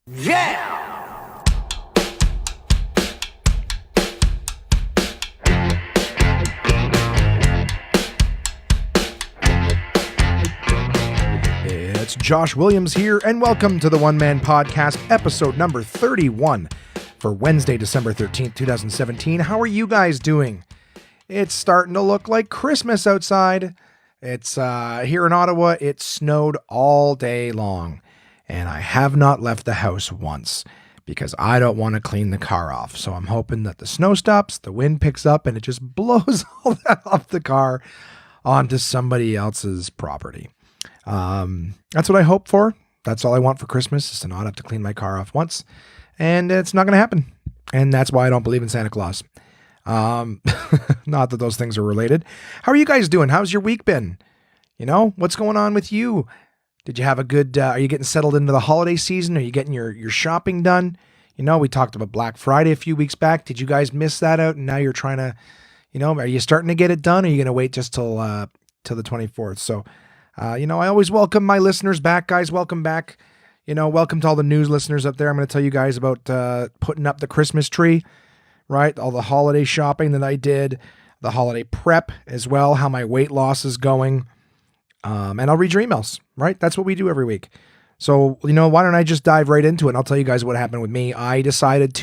Yeah! It's Josh Williams here, and welcome to the One Man Podcast, episode number 31 for Wednesday, December 13th, 2017. How are you guys doing? It's starting to look like Christmas outside. It's here in Ottawa, it snowed all day long, and I have not left the house once because I don't want to clean the car off. So I'm hoping that the snow stops, the wind picks up, and it just blows all that off the car onto somebody else's property. That's what I hope for. That's all I want for Christmas, is to not have to clean my car off once. And it's not going to happen. And that's why I don't believe in Santa Claus. Not that those things are related. How are you guys doing? How's your week been? You know, what's going on with you? Did you have a good, are you getting settled into the holiday season? Are you getting your shopping done? You know, we talked about Black Friday a few weeks back. Did you guys miss that out? And now you're trying to, you know, are you starting to get it done? Or are you going to wait just till the 24th? So, I always welcome my listeners back, guys. Welcome back. Welcome to all the news listeners up there. I'm going to tell you guys about putting up the Christmas tree, right? All the holiday shopping that I did, the holiday prep as well, how my weight loss is going. And I'll read your emails, right? That's what we do every week. So, why don't I just dive right into it? And I'll tell you guys what happened with me. I decided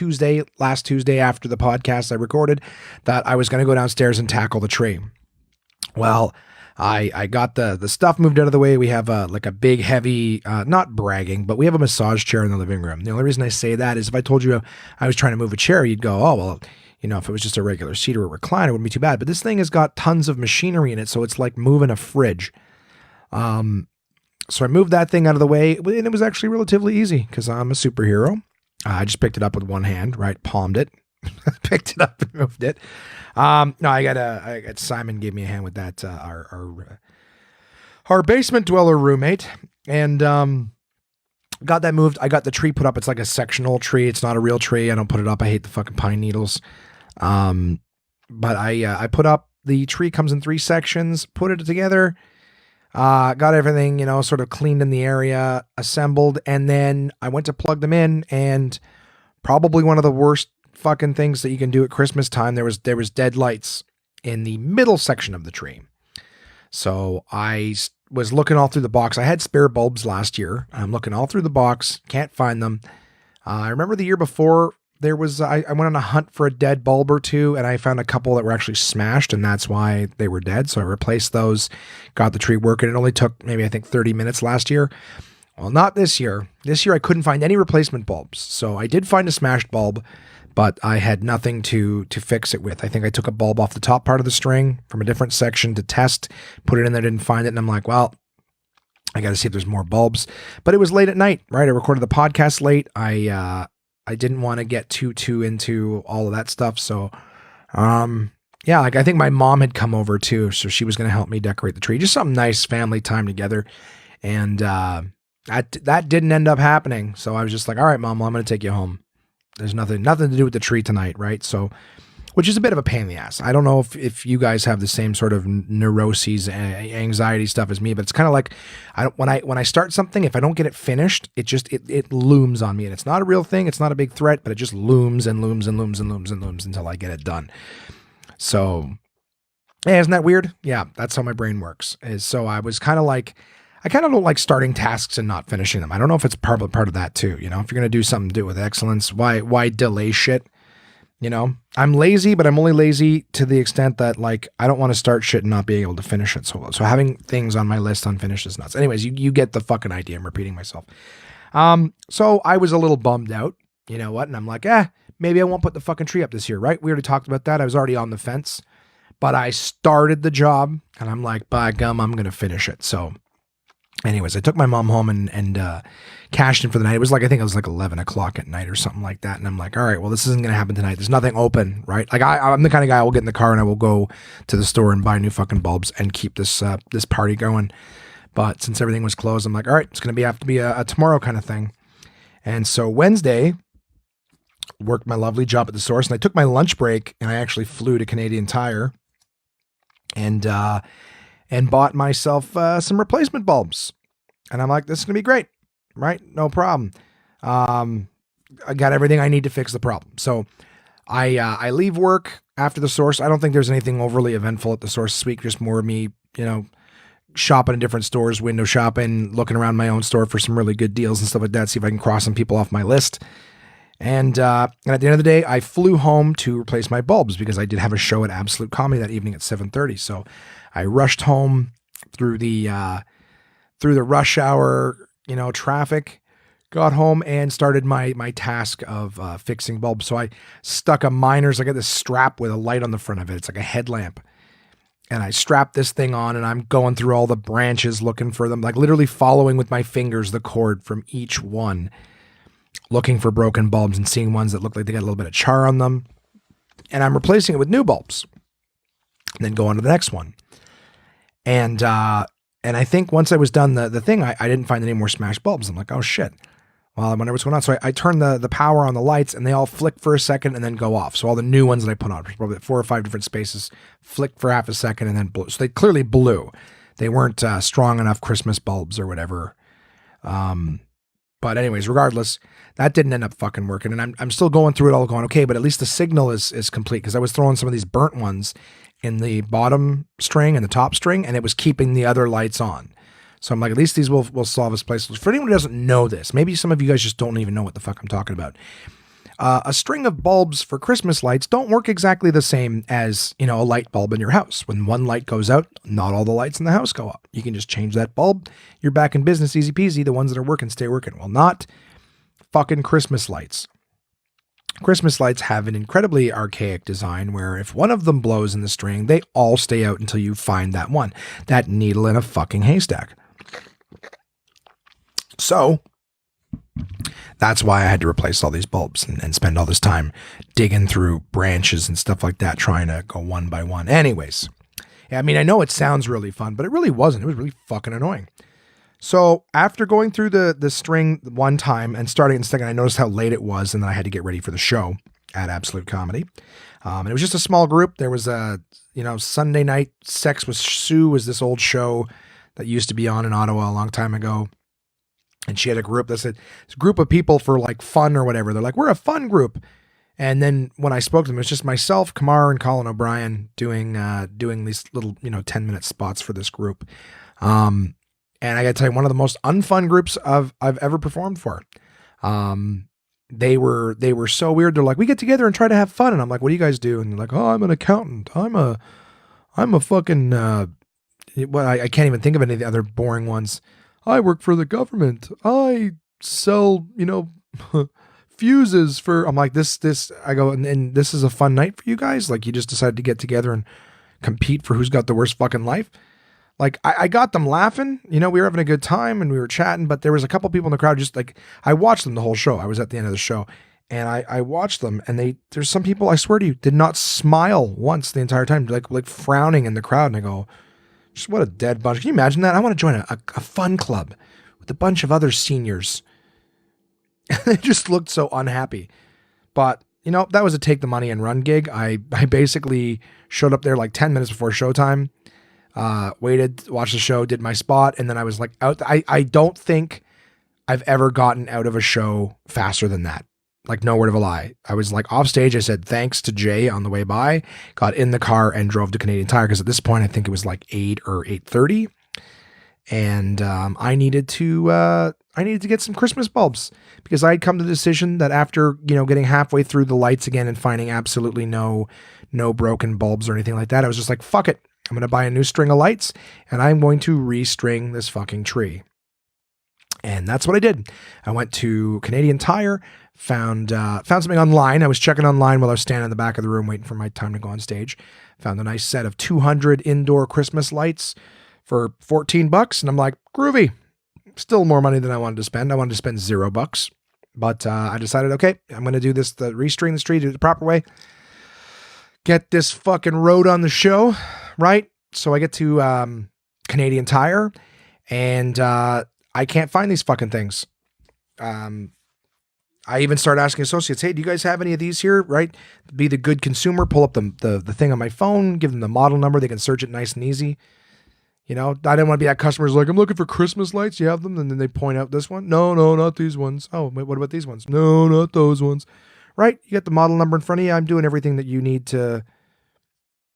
last Tuesday after the podcast I recorded, that I was going to go downstairs and tackle the tree. Well, I got the stuff moved out of the way. We have a big, heavy, not bragging, but we have a massage chair in the living room. The only reason I say that is if I told you I was trying to move a chair, you'd go, oh, well, if it was just a regular seat or a recliner, it wouldn't be too bad. But this thing has got tons of machinery in it, so it's like moving a fridge. So I moved that thing out of the way, and it was actually relatively easy because I'm a superhero. I just picked it up with one hand, right? Palmed it, picked it up and moved it. No, I got Simon gave me a hand with that, our basement dweller roommate, and got that moved. I got the tree put up. It's like a sectional tree. It's not a real tree. I don't put it up. I hate the fucking pine needles. But I put up the tree. Comes in 3 sections. Put it together. Got everything, sort of cleaned in the area, assembled, and then I went to plug them in, and probably one of the worst fucking things that you can do at Christmas time, there was dead lights in the middle section of the tree. So I was looking all through the box. I had spare bulbs last year. I'm looking all through the box, can't find them. I remember the year before there was, I went on a hunt for a dead bulb or two, and I found a couple that were actually smashed, and that's why they were dead. So I replaced those, got the tree working. It only took maybe, I think, 30 minutes last year. Well, not this year. This year I couldn't find any replacement bulbs. So I did find a smashed bulb, but I had nothing to fix it with. I think I took a bulb off the top part of the string from a different section to test, put it in there, didn't find it. And I'm like, well, I got to see if there's more bulbs. But it was late at night, right? I recorded the podcast late. I didn't want to get too into all of that stuff. So, I think my mom had come over too. So she was going to help me decorate the tree. Just some nice family time together. And that didn't end up happening. So I was just like, all right, Mom, well, I'm going to take you home. There's nothing to do with the tree tonight, right? So, which is a bit of a pain in the ass. I don't know if you guys have the same sort of neuroses, anxiety stuff as me, but it's kind of like when I start something, if I don't get it finished, it looms on me, and it's not a real thing. It's not a big threat, but it just looms and looms and looms and looms and looms until I get it done. So, yeah, isn't that weird? Yeah, that's how my brain works. So I was kind of like, I kind of don't like starting tasks and not finishing them. I don't know if it's part of that too. If you're going to do something, do it with excellence. Why delay shit? I'm lazy, but I'm only lazy to the extent that I don't want to start shit and not being able to finish it. So having things on my list unfinished is nuts. Anyways, you get the fucking idea. I'm repeating myself. So I was a little bummed out, you know what? And I'm like, maybe I won't put the fucking tree up this year, right? We already talked about that. I was already on the fence, but I started the job and I'm like, by gum, I'm going to finish it. So anyways, I took my mom home and cashed in for the night. I think it was 11 o'clock at night or something like that. And I'm like, all right, well, this isn't going to happen tonight. There's nothing open, right? I'm the kind of guy I will get in the car and I will go to the store and buy new fucking bulbs and keep this party going. But since everything was closed, I'm like, all right, it's going to have to be a tomorrow kind of thing. And so Wednesday, worked my lovely job at the source, and I took my lunch break and I actually flew to Canadian Tire and bought myself some replacement bulbs. And I'm like, this is going to be great, right? No problem. I got everything I need to fix the problem. So I leave work after the source. I don't think there's anything overly eventful at the source this week. Just more of me, shopping in different stores, window shopping, looking around my own store for some really good deals and stuff like that. See if I can cross some people off my list. And at the end of the day, I flew home to replace my bulbs because I did have a show at Absolute Comedy that evening at 7:30. So I rushed home through the rush hour, traffic, got home and started my task of fixing bulbs. So I stuck a miner's, I got this strap with a light on the front of it. It's like a headlamp. And I strapped this thing on and I'm going through all the branches looking for them, like literally following with my fingers the cord from each one, looking for broken bulbs and seeing ones that look like they got a little bit of char on them. And I'm replacing it with new bulbs. And then go on to the next one. And I think once I was done the thing, I didn't find any more smashed bulbs. I'm like, oh shit. Well, I wonder what's going on. So I turned the power on the lights and they all flick for a second and then go off. So all the new ones that I put on, probably 4 or 5 different spaces, flicked for half a second and then blew. So they clearly blew. They weren't strong enough Christmas bulbs or whatever. But anyways, regardless, that didn't end up fucking working. And I'm still going through it all going, okay, but at least the signal is complete. Because I was throwing some of these burnt ones in the bottom string and the top string, and it was keeping the other lights on. So I'm like, at least these will solve this place. For anyone who doesn't know this, maybe some of you guys just don't even know what the fuck I'm talking about. A string of bulbs for Christmas lights don't work exactly the same as, a light bulb in your house. When one light goes out, not all the lights in the house go up. You can just change that bulb. You're back in business, easy peasy. The ones that are working, stay working. Well, not fucking Christmas lights. Christmas lights have an incredibly archaic design where if one of them blows in the string, they all stay out until you find that one. That needle in a fucking haystack. So that's why I had to replace all these bulbs and spend all this time digging through branches and stuff like that, trying to go one by one. Anyways, I mean, I know it sounds really fun, but it really wasn't. It was really fucking annoying. So after going through the string one time and starting in second, I noticed how late it was, and then I had to get ready for the show at Absolute Comedy. And it was just a small group. There was Sunday Night Sex with Sue was this old show that used to be on in Ottawa a long time ago. And she had a group that said, it's a group of people for like fun or whatever. They're like, we're a fun group. And then when I spoke to them, it was just myself, Kamar, and Colin O'Brien doing these little, 10-minute spots for this group. And I got to tell you, one of the most unfun groups I've ever performed for. They were so weird. They're like, we get together and try to have fun. And I'm like, what do you guys do? And they're like, oh, I'm an accountant. I'm a fucking, I can't even think of any of the other boring ones. I work for the government. I sell, fuses for, I'm like, I go, and this is a fun night for you guys? Like, you just decided to get together and compete for who's got the worst fucking life? Like, I got them laughing, we were having a good time and we were chatting, but there was a couple people in the crowd just like, I watched them the whole show. I was at the end of the show and I watched them and there's some people, I swear to you, did not smile once the entire time, like frowning in the crowd. And I go, just what a dead bunch. Can you imagine that? I want to join a fun club with a bunch of other seniors. They just looked so unhappy. But, that was a take the money and run gig. I basically showed up there like 10 minutes before showtime, waited, watched the show, did my spot, and then I was like out. I don't think I've ever gotten out of a show faster than that. Like, no word of a lie. I was like off stage. I said thanks to Jay on the way by, got in the car and drove to Canadian Tire. Cause at this point, I think it was like 8 or 8:30. And, I needed to get some Christmas bulbs because I'd come to the decision that after, getting halfway through the lights again and finding absolutely no broken bulbs or anything like that, I was just like, fuck it. I'm going to buy a new string of lights and I'm going to restring this fucking tree. And that's what I did. I went to Canadian Tire, found something online. I was checking online while I was standing in the back of the room waiting for my time to go on stage. Found a nice set of 200 indoor Christmas lights for $14. And I'm like, groovy. Still more money than I wanted to spend. I wanted to spend $0. But I decided, okay, I'm going to do this, restring the tree, do it the proper way. Get this fucking road on the show, right? So I get to Canadian Tire and I can't find these fucking things. I even start asking associates, hey, do you guys have any of these here? Right? Be the good consumer, pull up the thing on my phone, give them the model number. They can search it nice and easy. You know, I didn't want to be that customer who's like, I'm looking for Christmas lights. You have them? And then they point out this one. No, not these ones. Oh, wait, what about these ones? No, not those ones. Right? You got the model number in front of you. I'm doing everything that you need to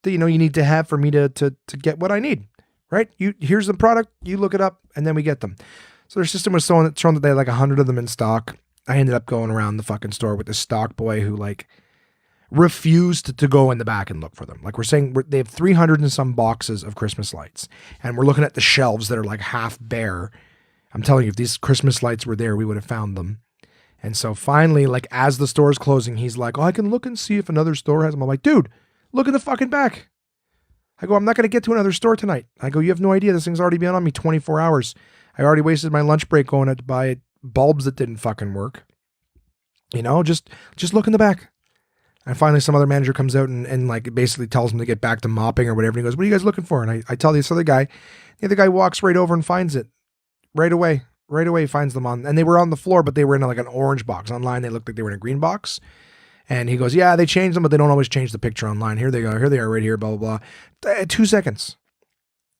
you need to have for me to get what I need. Right? Here's the product. You look it up, and then we get them. So their system was shown that they had like 100 of them in stock. I ended up going around the fucking store with this stock boy who like refused to go in the back and look for them. Like we're saying, they have 300 and some boxes of Christmas lights, and we're looking at the shelves that are like half bare. I'm telling you, if these Christmas lights were there, we would have found them. And so finally, like as the store's closing, he's like, oh, I can look and see if another store has them. I'm like, dude, look in the fucking back. I go, I'm not going to get to another store tonight. I go, you have no idea. This thing's already been on me 24 hours. I already wasted my lunch break going out to buy bulbs that didn't fucking work. You know, just look in the back. And finally, some other manager comes out and like basically tells him to get back to mopping or whatever. And he goes, what are you guys looking for? And I tell this other guy. The other guy walks right over and finds it. Right away. Right away finds them on. And they were on the floor, but they were in like an orange box. Online, they looked like they were in a green box. And he goes, yeah, they changed them, but they don't always change the picture online. Here they go. Here they are right here, blah, blah, blah. 2 seconds.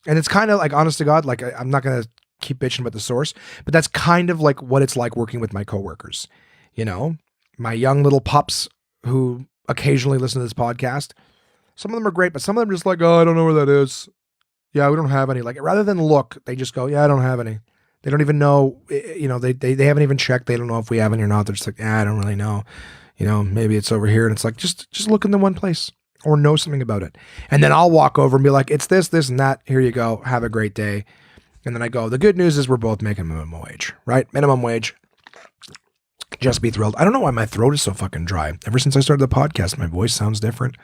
And it's kind of like, honest to God, like I'm not going to keep bitching about the source, but that's kind of like what it's like working with my coworkers. You know, my young little pups who occasionally listen to this podcast. Some of them are great, but some of them are just like, oh, I don't know where that is. Yeah, we don't have any. Like rather than look, they just go, yeah, I don't have any. They don't even know, you know, they haven't even checked. They don't know if we have any or not. They're just like, I don't really know. You know, maybe it's over here. And it's like, just look in the one place or know something about it. And then I'll walk over and be like, it's this, and that. Here you go. Have a great day. And then I go, the good news is we're both making minimum wage, right? Minimum wage. Just be thrilled. I don't know why my throat is so fucking dry. Ever since I started the podcast, my voice sounds different.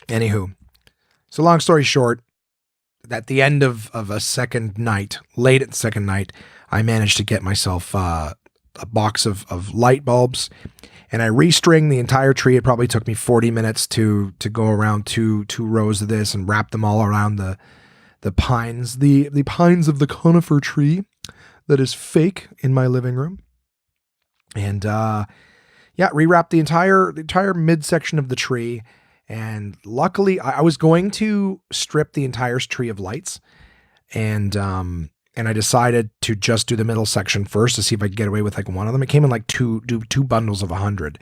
Anywho, so long story short, at the end of a second night, late at the second night, I managed to get myself a box of light bulbs, and I restring the entire tree. It probably took me 40 minutes to go around two rows of this and wrap them all around the pines, the pines of the conifer tree that is fake in my living room. And rewrapped the entire midsection of the tree. And luckily I was going to strip the entire tree of lights. And I decided to just do the middle section first to see if I could get away with like one of them. It came in like two bundles of 100.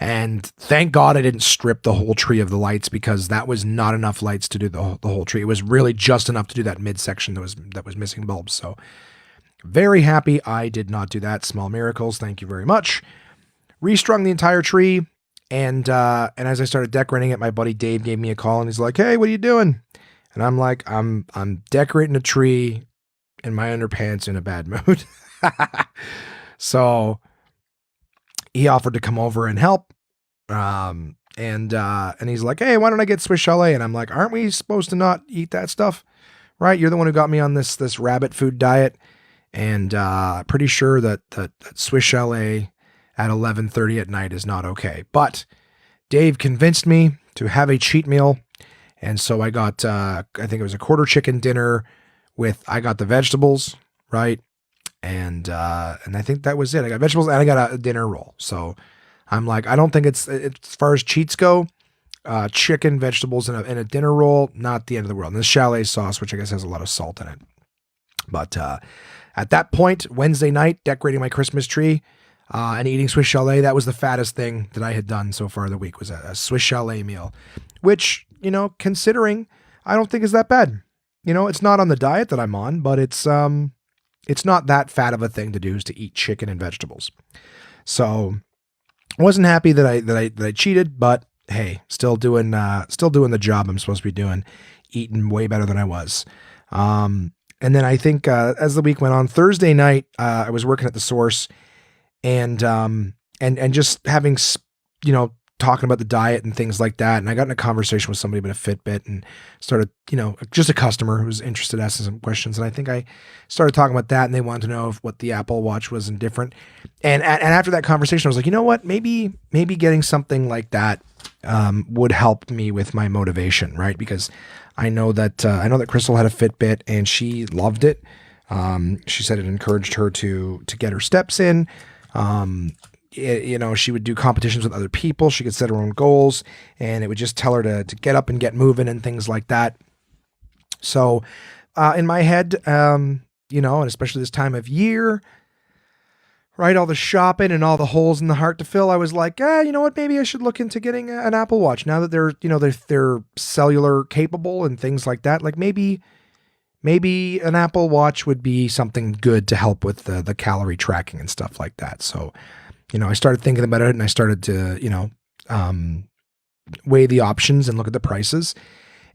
And thank God I didn't strip the whole tree of the lights, because that was not enough lights to do the whole tree. It was really just enough to do that midsection that was missing bulbs. So very happy I did not do that. Small miracles. Thank you very much. Restrung the entire tree. And as I started decorating it, my buddy Dave gave me a call and he's like, hey, what are you doing? And I'm like, I'm decorating a tree in my underpants in a bad mood. So he offered to come over and help. And he's like, hey, why don't I get Swiss Chalet? And I'm like, aren't we supposed to not eat that stuff? Right? You're the one who got me on this rabbit food diet. And pretty sure that Swiss Chalet at 11:30 at night is not okay. But Dave convinced me to have a cheat meal. And so I got, I think it was a quarter chicken dinner I got the vegetables, right? And I think that was it. I got vegetables and I got a dinner roll. So I'm like, I don't think it's as far as cheats go, chicken, vegetables, and a dinner roll, not the end of the world. And this chalet sauce, which I guess has a lot of salt in it. But at that point, Wednesday night, decorating my Christmas tree and eating Swiss Chalet, that was the fattest thing that I had done so far the week, was a Swiss Chalet meal, which, you know, considering, I don't think is that bad. You know, it's not on the diet that I'm on, but it's not that fat of a thing to do, is to eat chicken and vegetables. So I wasn't happy that I cheated, but hey, still doing the job I'm supposed to be doing, eating way better than I was. And then I think as the week went on, Thursday night, I was working at the Source, and just having, you know, talking about the diet and things like that. And I got in a conversation with somebody about a Fitbit and started, you know, just a customer who was interested, asking some questions. And I think I started talking about that, and they wanted to know what the Apple Watch was different. And after that conversation, I was like, you know what, maybe getting something like that would help me with my motivation, right? Because I know that Crystal had a Fitbit and she loved it. She said it encouraged her to get her steps in. You know, she would do competitions with other people. She could set her own goals, and it would just tell her to get up and get moving and things like that. So in my head, you know, and especially this time of year, right, all the shopping and all the holes in the heart to fill, I was like, you know what, maybe I should look into getting an Apple Watch now that they're, you know, they're cellular capable and things like that. Like maybe an Apple Watch would be something good to help with the calorie tracking and stuff like that. So, you know, I started thinking about it and I started to, you know, weigh the options and look at the prices.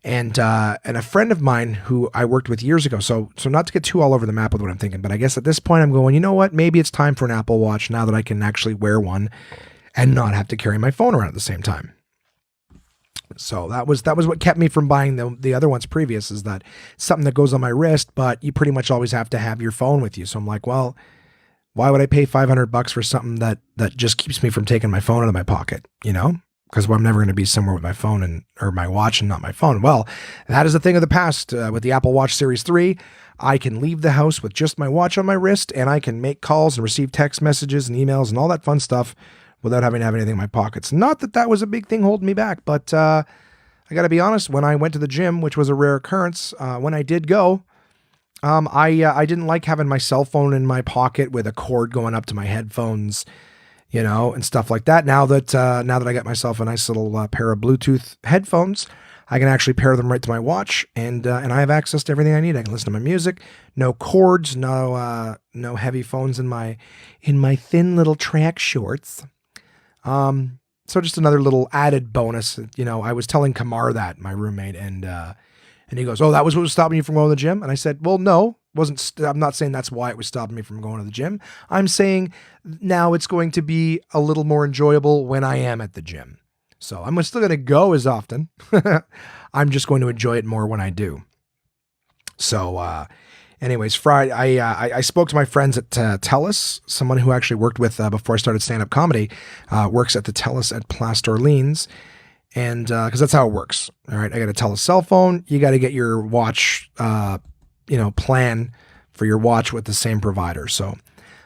And a friend of mine who I worked with years ago. So not to get too all over the map with what I'm thinking, but I guess at this point I'm going, you know what? Maybe it's time for an Apple Watch now that I can actually wear one and not have to carry my phone around at the same time. So that was what kept me from buying the other ones previous, is that something that goes on my wrist, but you pretty much always have to have your phone with you. So I'm like, well, why would I pay $500 for something that just keeps me from taking my phone out of my pocket, you know? Because I'm never going to be somewhere with my phone or my watch and not my phone. Well, that is a thing of the past. With the Apple Watch Series 3, I can leave the house with just my watch on my wrist, and I can make calls and receive text messages and emails and all that fun stuff without having to have anything in my pockets. Not that that was a big thing holding me back, but I got to be honest, when I went to the gym, which was a rare occurrence, when I did go, I didn't like having my cell phone in my pocket with a cord going up to my headphones, you know, and stuff like that. Now that I got myself a nice little pair of Bluetooth headphones, I can actually pair them right to my watch, and I have access to everything I need. I can listen to my music, no cords, no heavy phones in my thin little track shorts. So just another little added bonus. You know, I was telling Kamar that, my roommate, and he goes, "Oh, that was what was stopping you from going to the gym?" And I said, "Well, no. I'm not saying that's why it was stopping me from going to the gym. I'm saying now it's going to be a little more enjoyable when I am at the gym. So I'm still going to go as often. I'm just going to enjoy it more when I do." So, anyways, Friday, I spoke to my friends at TELUS, someone who actually worked with before I started stand-up comedy, works at the TELUS at Tinsel-Lined. And because that's how it works. All right, I got a TELUS cell phone. You got to get your watch, plan for your watch with the same provider. So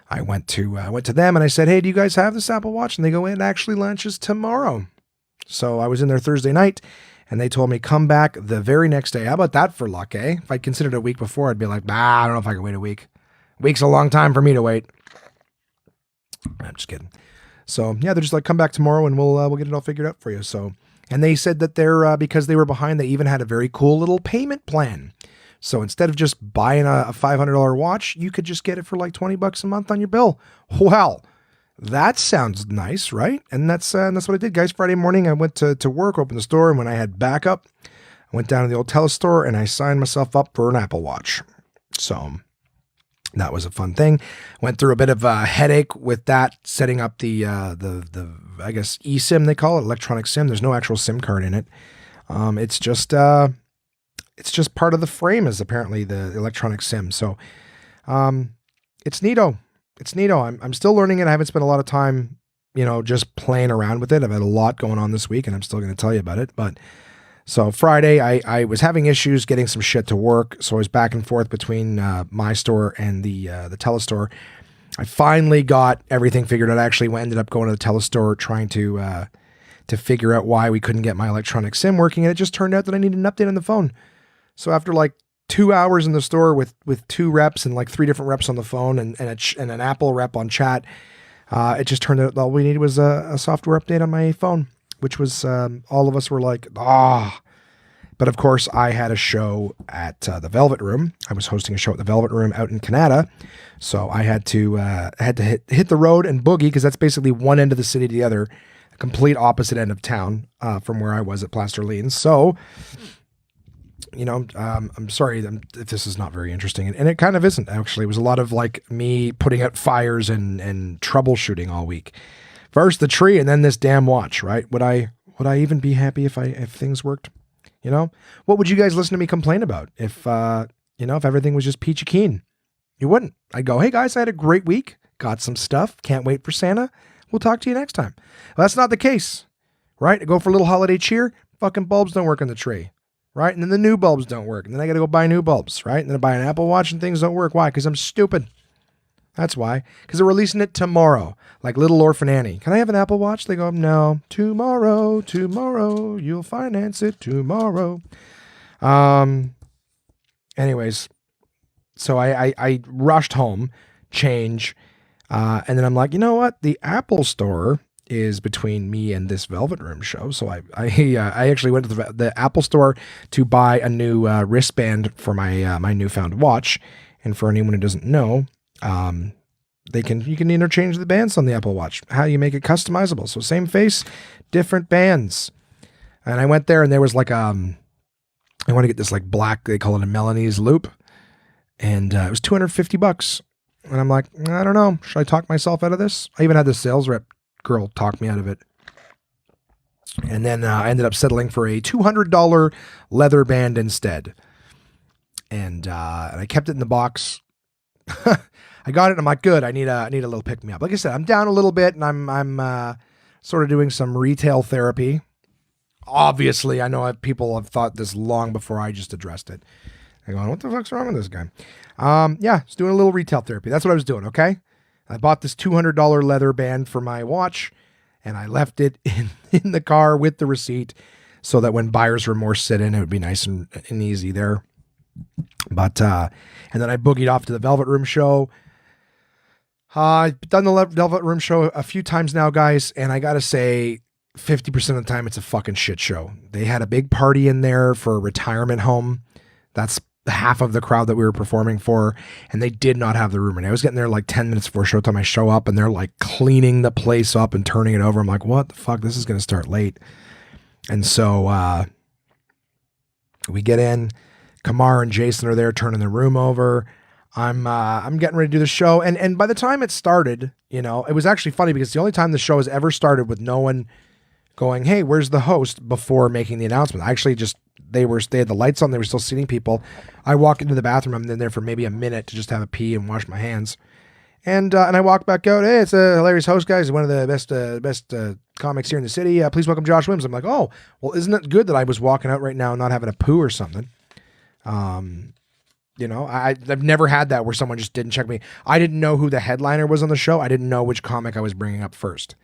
I went to them and I said, "Hey, do you guys have this Apple Watch?" And they go, "It actually launches tomorrow." So I was in there Thursday night, and they told me come back the very next day. How about that for luck, eh? If I considered a week before, I'd be like, I don't know if I can wait a week. A week's a long time for me to wait. I'm just kidding. So yeah, they're just like, come back tomorrow and we'll get it all figured out for you. So, and they said that they're because they were behind, they even had a very cool little payment plan. So instead of just buying a $500 watch, you could just get it for like $20 a month on your bill. Well, that sounds nice, right? And that's what I did, guys. Friday morning, I went to work, opened the store, and when I had backup, I went down to the old TELUS store and I signed myself up for an Apple Watch. So that was a fun thing. Went through a bit of a headache with that, setting up the I guess eSIM, they call it, electronic SIM. There's no actual SIM card in it. It's just part of the frame is apparently the electronic SIM. So it's neato. It's neato. I'm still learning it. I haven't spent a lot of time, just playing around with it. I've had a lot going on this week, and I'm still going to tell you about it. But so Friday, I was having issues getting some shit to work, so I was back and forth between my store and the TELUS store. I finally got everything figured out. I actually ended up going to the TELUS store trying to figure out why we couldn't get my electronic SIM working, and it just turned out that I needed an update on the phone. So after like 2 hours in the store with 2 reps and like 3 different reps on the phone and an Apple rep on chat, it just turned out all we needed was a software update on my phone, which was all of us were like, ah. But of course, I had a show at the Velvet Room. I was hosting a show at the Velvet Room out in Canada, so I had to hit the road and boogie, because that's basically one end of the city to the other, a complete opposite end of town from where I was at Tinsel-Lined. So, I'm sorry if this is not very interesting, and it kind of isn't, actually. It was a lot of like me putting out fires and troubleshooting all week. First the tree, and then this damn watch, right? Would I even be happy if things worked? What would you guys listen to me complain about if everything was just peachy keen? You wouldn't. I'd go, "Hey guys, I had a great week. Got some stuff. Can't wait for Santa. We'll talk to you next time." Well, that's not the case, right? I go for a little holiday cheer. Fucking bulbs don't work on the tree, right? And then the new bulbs don't work. And then I got to go buy new bulbs, right? And then I buy an Apple Watch and things don't work. Why? Because I'm stupid. That's why. Because they're releasing it tomorrow, like Little Orphan Annie. "Can I have an Apple Watch?" They go, "No, tomorrow, you'll finance it tomorrow." anyways, so I rushed home, change, and then I'm like, you know what? The Apple Store is between me and this Velvet Room show. So I actually went to the Apple Store to buy a new wristband for my my newfound watch. And for anyone who doesn't know, you can interchange the bands on the Apple Watch. How you make it customizable? So same face, different bands. And I went there, and there was like I want to get this like black, they call it a Milanese loop, and it was $250. And I'm like, I don't know, should I talk myself out of this? I even had the sales rep girl talk me out of it. And then I ended up settling for a $200 leather band instead. And I kept it in the box. I got it, and I'm like, good. I need a little pick me up. Like I said, I'm down a little bit, and I'm sort of doing some retail therapy. Obviously, I know people have thought this long before I just addressed it. They're going, what the fuck's wrong with this guy? Yeah, it's doing a little retail therapy. That's what I was doing, okay? I bought this $200 leather band for my watch, and I left it in the car with the receipt so that when buyer's remorse set in, it would be nice and easy there. But, and then I boogied off to the Velvet Room show. I've done the Velvet Room show a few times now, guys, and I gotta say, 50% of the time, it's a fucking shit show. They had a big party in there for a retirement home. That's half of the crowd that we were performing for, and they did not have the room. And I was getting there like 10 minutes before showtime. I show up, and they're like cleaning the place up and turning it over. I'm like, what the fuck? This is going to start late. And so we get in. Kamar and Jason are there turning the room over. I'm getting ready to do the show. And by the time it started, you know, it was actually funny because the only time the show has ever started with no one going, hey, where's the host, before making the announcement. I actually just, they had the lights on, they were still seating people. I walk into the bathroom, I'm in there for maybe a minute to just have a pee and wash my hands. And I walk back out, hey, it's a hilarious host, guys. He's one of the best comics here in the city. Please welcome Josh Wims. I'm like, oh, well, isn't it good that I was walking out right now and not having a poo or something? You know, I've never had that where someone just didn't check me. I didn't know who the headliner was on the show. I didn't know which comic I was bringing up first.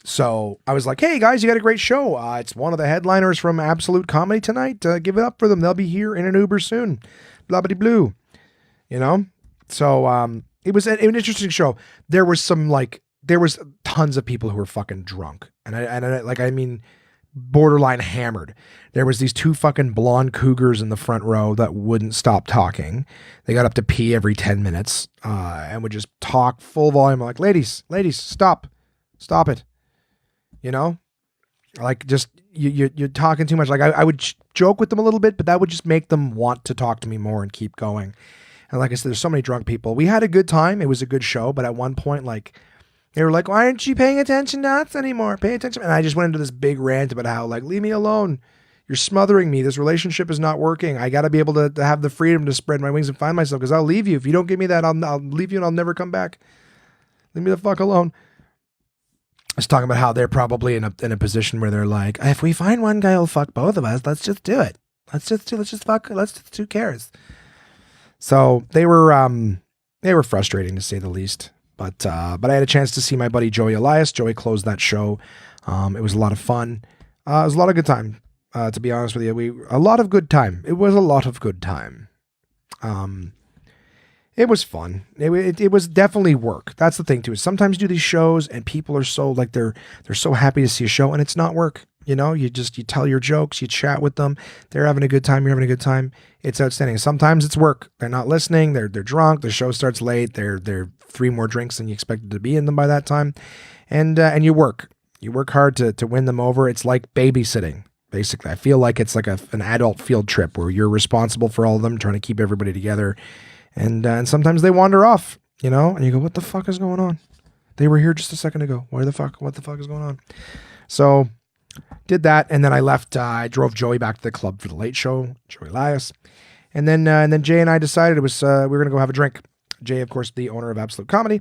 So I was like, hey, guys, you got a great show. It's one of the headliners from Absolute Comedy tonight. Give it up for them. They'll be here in an Uber soon. Blah-bitty blue. You know? So it was an interesting show. There was tons of people who were fucking drunk. And I mean, borderline hammered. There was these two fucking blonde cougars in the front row that wouldn't stop talking. They got up to pee every 10 minutes and would just talk full volume. I'm like, ladies, stop it. You know, like just you're talking too much. Like I would joke with them a little bit, but that would just make them want to talk to me more and keep going. And like I said, there's so many drunk people. We had a good time. It was a good show, but at one point, like they were like, "Why aren't you paying attention to us anymore? Pay attention!" And I just went into this big rant about how, like, leave me alone. You're smothering me. This relationship is not working. I got to be able to have the freedom to spread my wings and find myself, because I'll leave you if you don't give me that. I'll leave you and I'll never come back. Leave me the fuck alone. I was talking about how they're probably in a position where they're like, if we find one guy who'll fuck both of us, let's just do it. Let's just fuck. Who cares? So they were frustrating to say the least. But I had a chance to see my buddy Joey Elias. Joey closed that show. It was a lot of fun. It was a lot of good time. To be honest with you, a lot of good time. It was a lot of good time. It was fun. It was definitely work. That's the thing too. Is sometimes you do these shows and people are so like they're so happy to see a show and it's not work. You know, you tell your jokes, you chat with them. They're having a good time. You're having a good time. It's outstanding. Sometimes it's work. They're not listening. They're drunk. The show starts late. They're 3 more drinks than you expected to be in them by that time, and you work. You work hard to win them over. It's like babysitting. Basically, I feel like it's like an adult field trip where you're responsible for all of them, trying to keep everybody together. And sometimes they wander off, you know, and you go, what the fuck is going on? They were here just a second ago. What the fuck is going on? So did that. And then I left, I drove Joey back to the club for the late show, Joey Elias. And then Jay and I decided it was, we were going to go have a drink. Jay, of course, the owner of Absolute Comedy.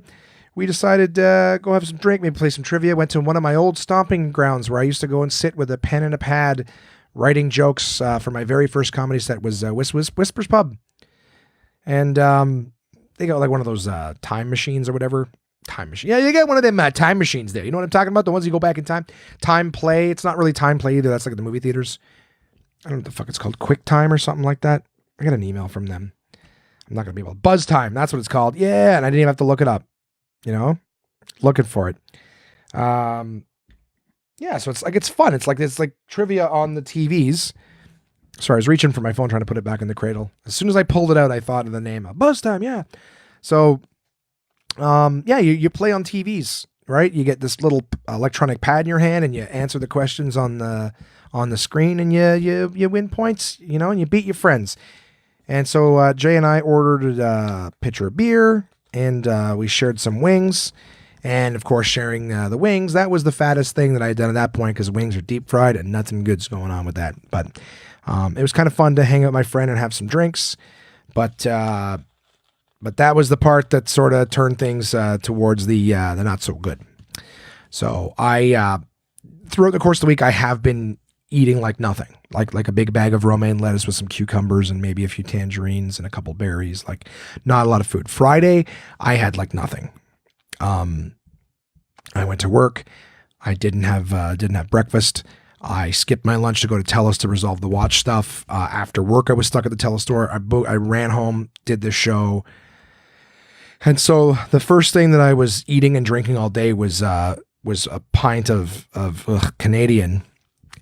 We decided to go have some drink, maybe play some trivia. Went to one of my old stomping grounds where I used to go and sit with a pen and a pad writing jokes for my very first comedy set was Whispers Pub. And they got like one of those time machines or whatever. Time machine. Yeah, you get one of them time machines there. You know what I'm talking about? The ones you go back in time. Time play. It's not really time play either. That's like the movie theaters. I don't know what the fuck it's called. Quick time or something like that. I got an email from them. I'm not going to be able to. Buzz Time. That's what it's called. Yeah. And I didn't even have to look it up, looking for it. Yeah. So it's fun. It's like trivia on the TVs. Sorry, I was reaching for my phone trying to put it back in the cradle. As soon as I pulled it out, I thought of the name. Buzz Time. Yeah. So, you play on TVs, right? You get this little electronic pad in your hand and you answer the questions on the screen and you win points, and you beat your friends. And so Jay and I ordered a pitcher of beer and we shared some wings. And of course, sharing the wings, that was the fattest thing that I had done at that point because wings are deep fried and nothing good's going on with that. But it was kind of fun to hang out with my friend and have some drinks. But that was the part that sort of turned things towards the not so good. So I, throughout the course of the week, I have been eating like nothing, like a big bag of romaine lettuce with some cucumbers and maybe a few tangerines and a couple berries, like not a lot of food. Friday, I had like nothing. I went to work. I didn't have breakfast. I skipped my lunch to go to Telus to resolve the watch stuff. After work, I was stuck at the Telus store. I ran home, did this show. And so the first thing that I was eating and drinking all day was a pint of Canadian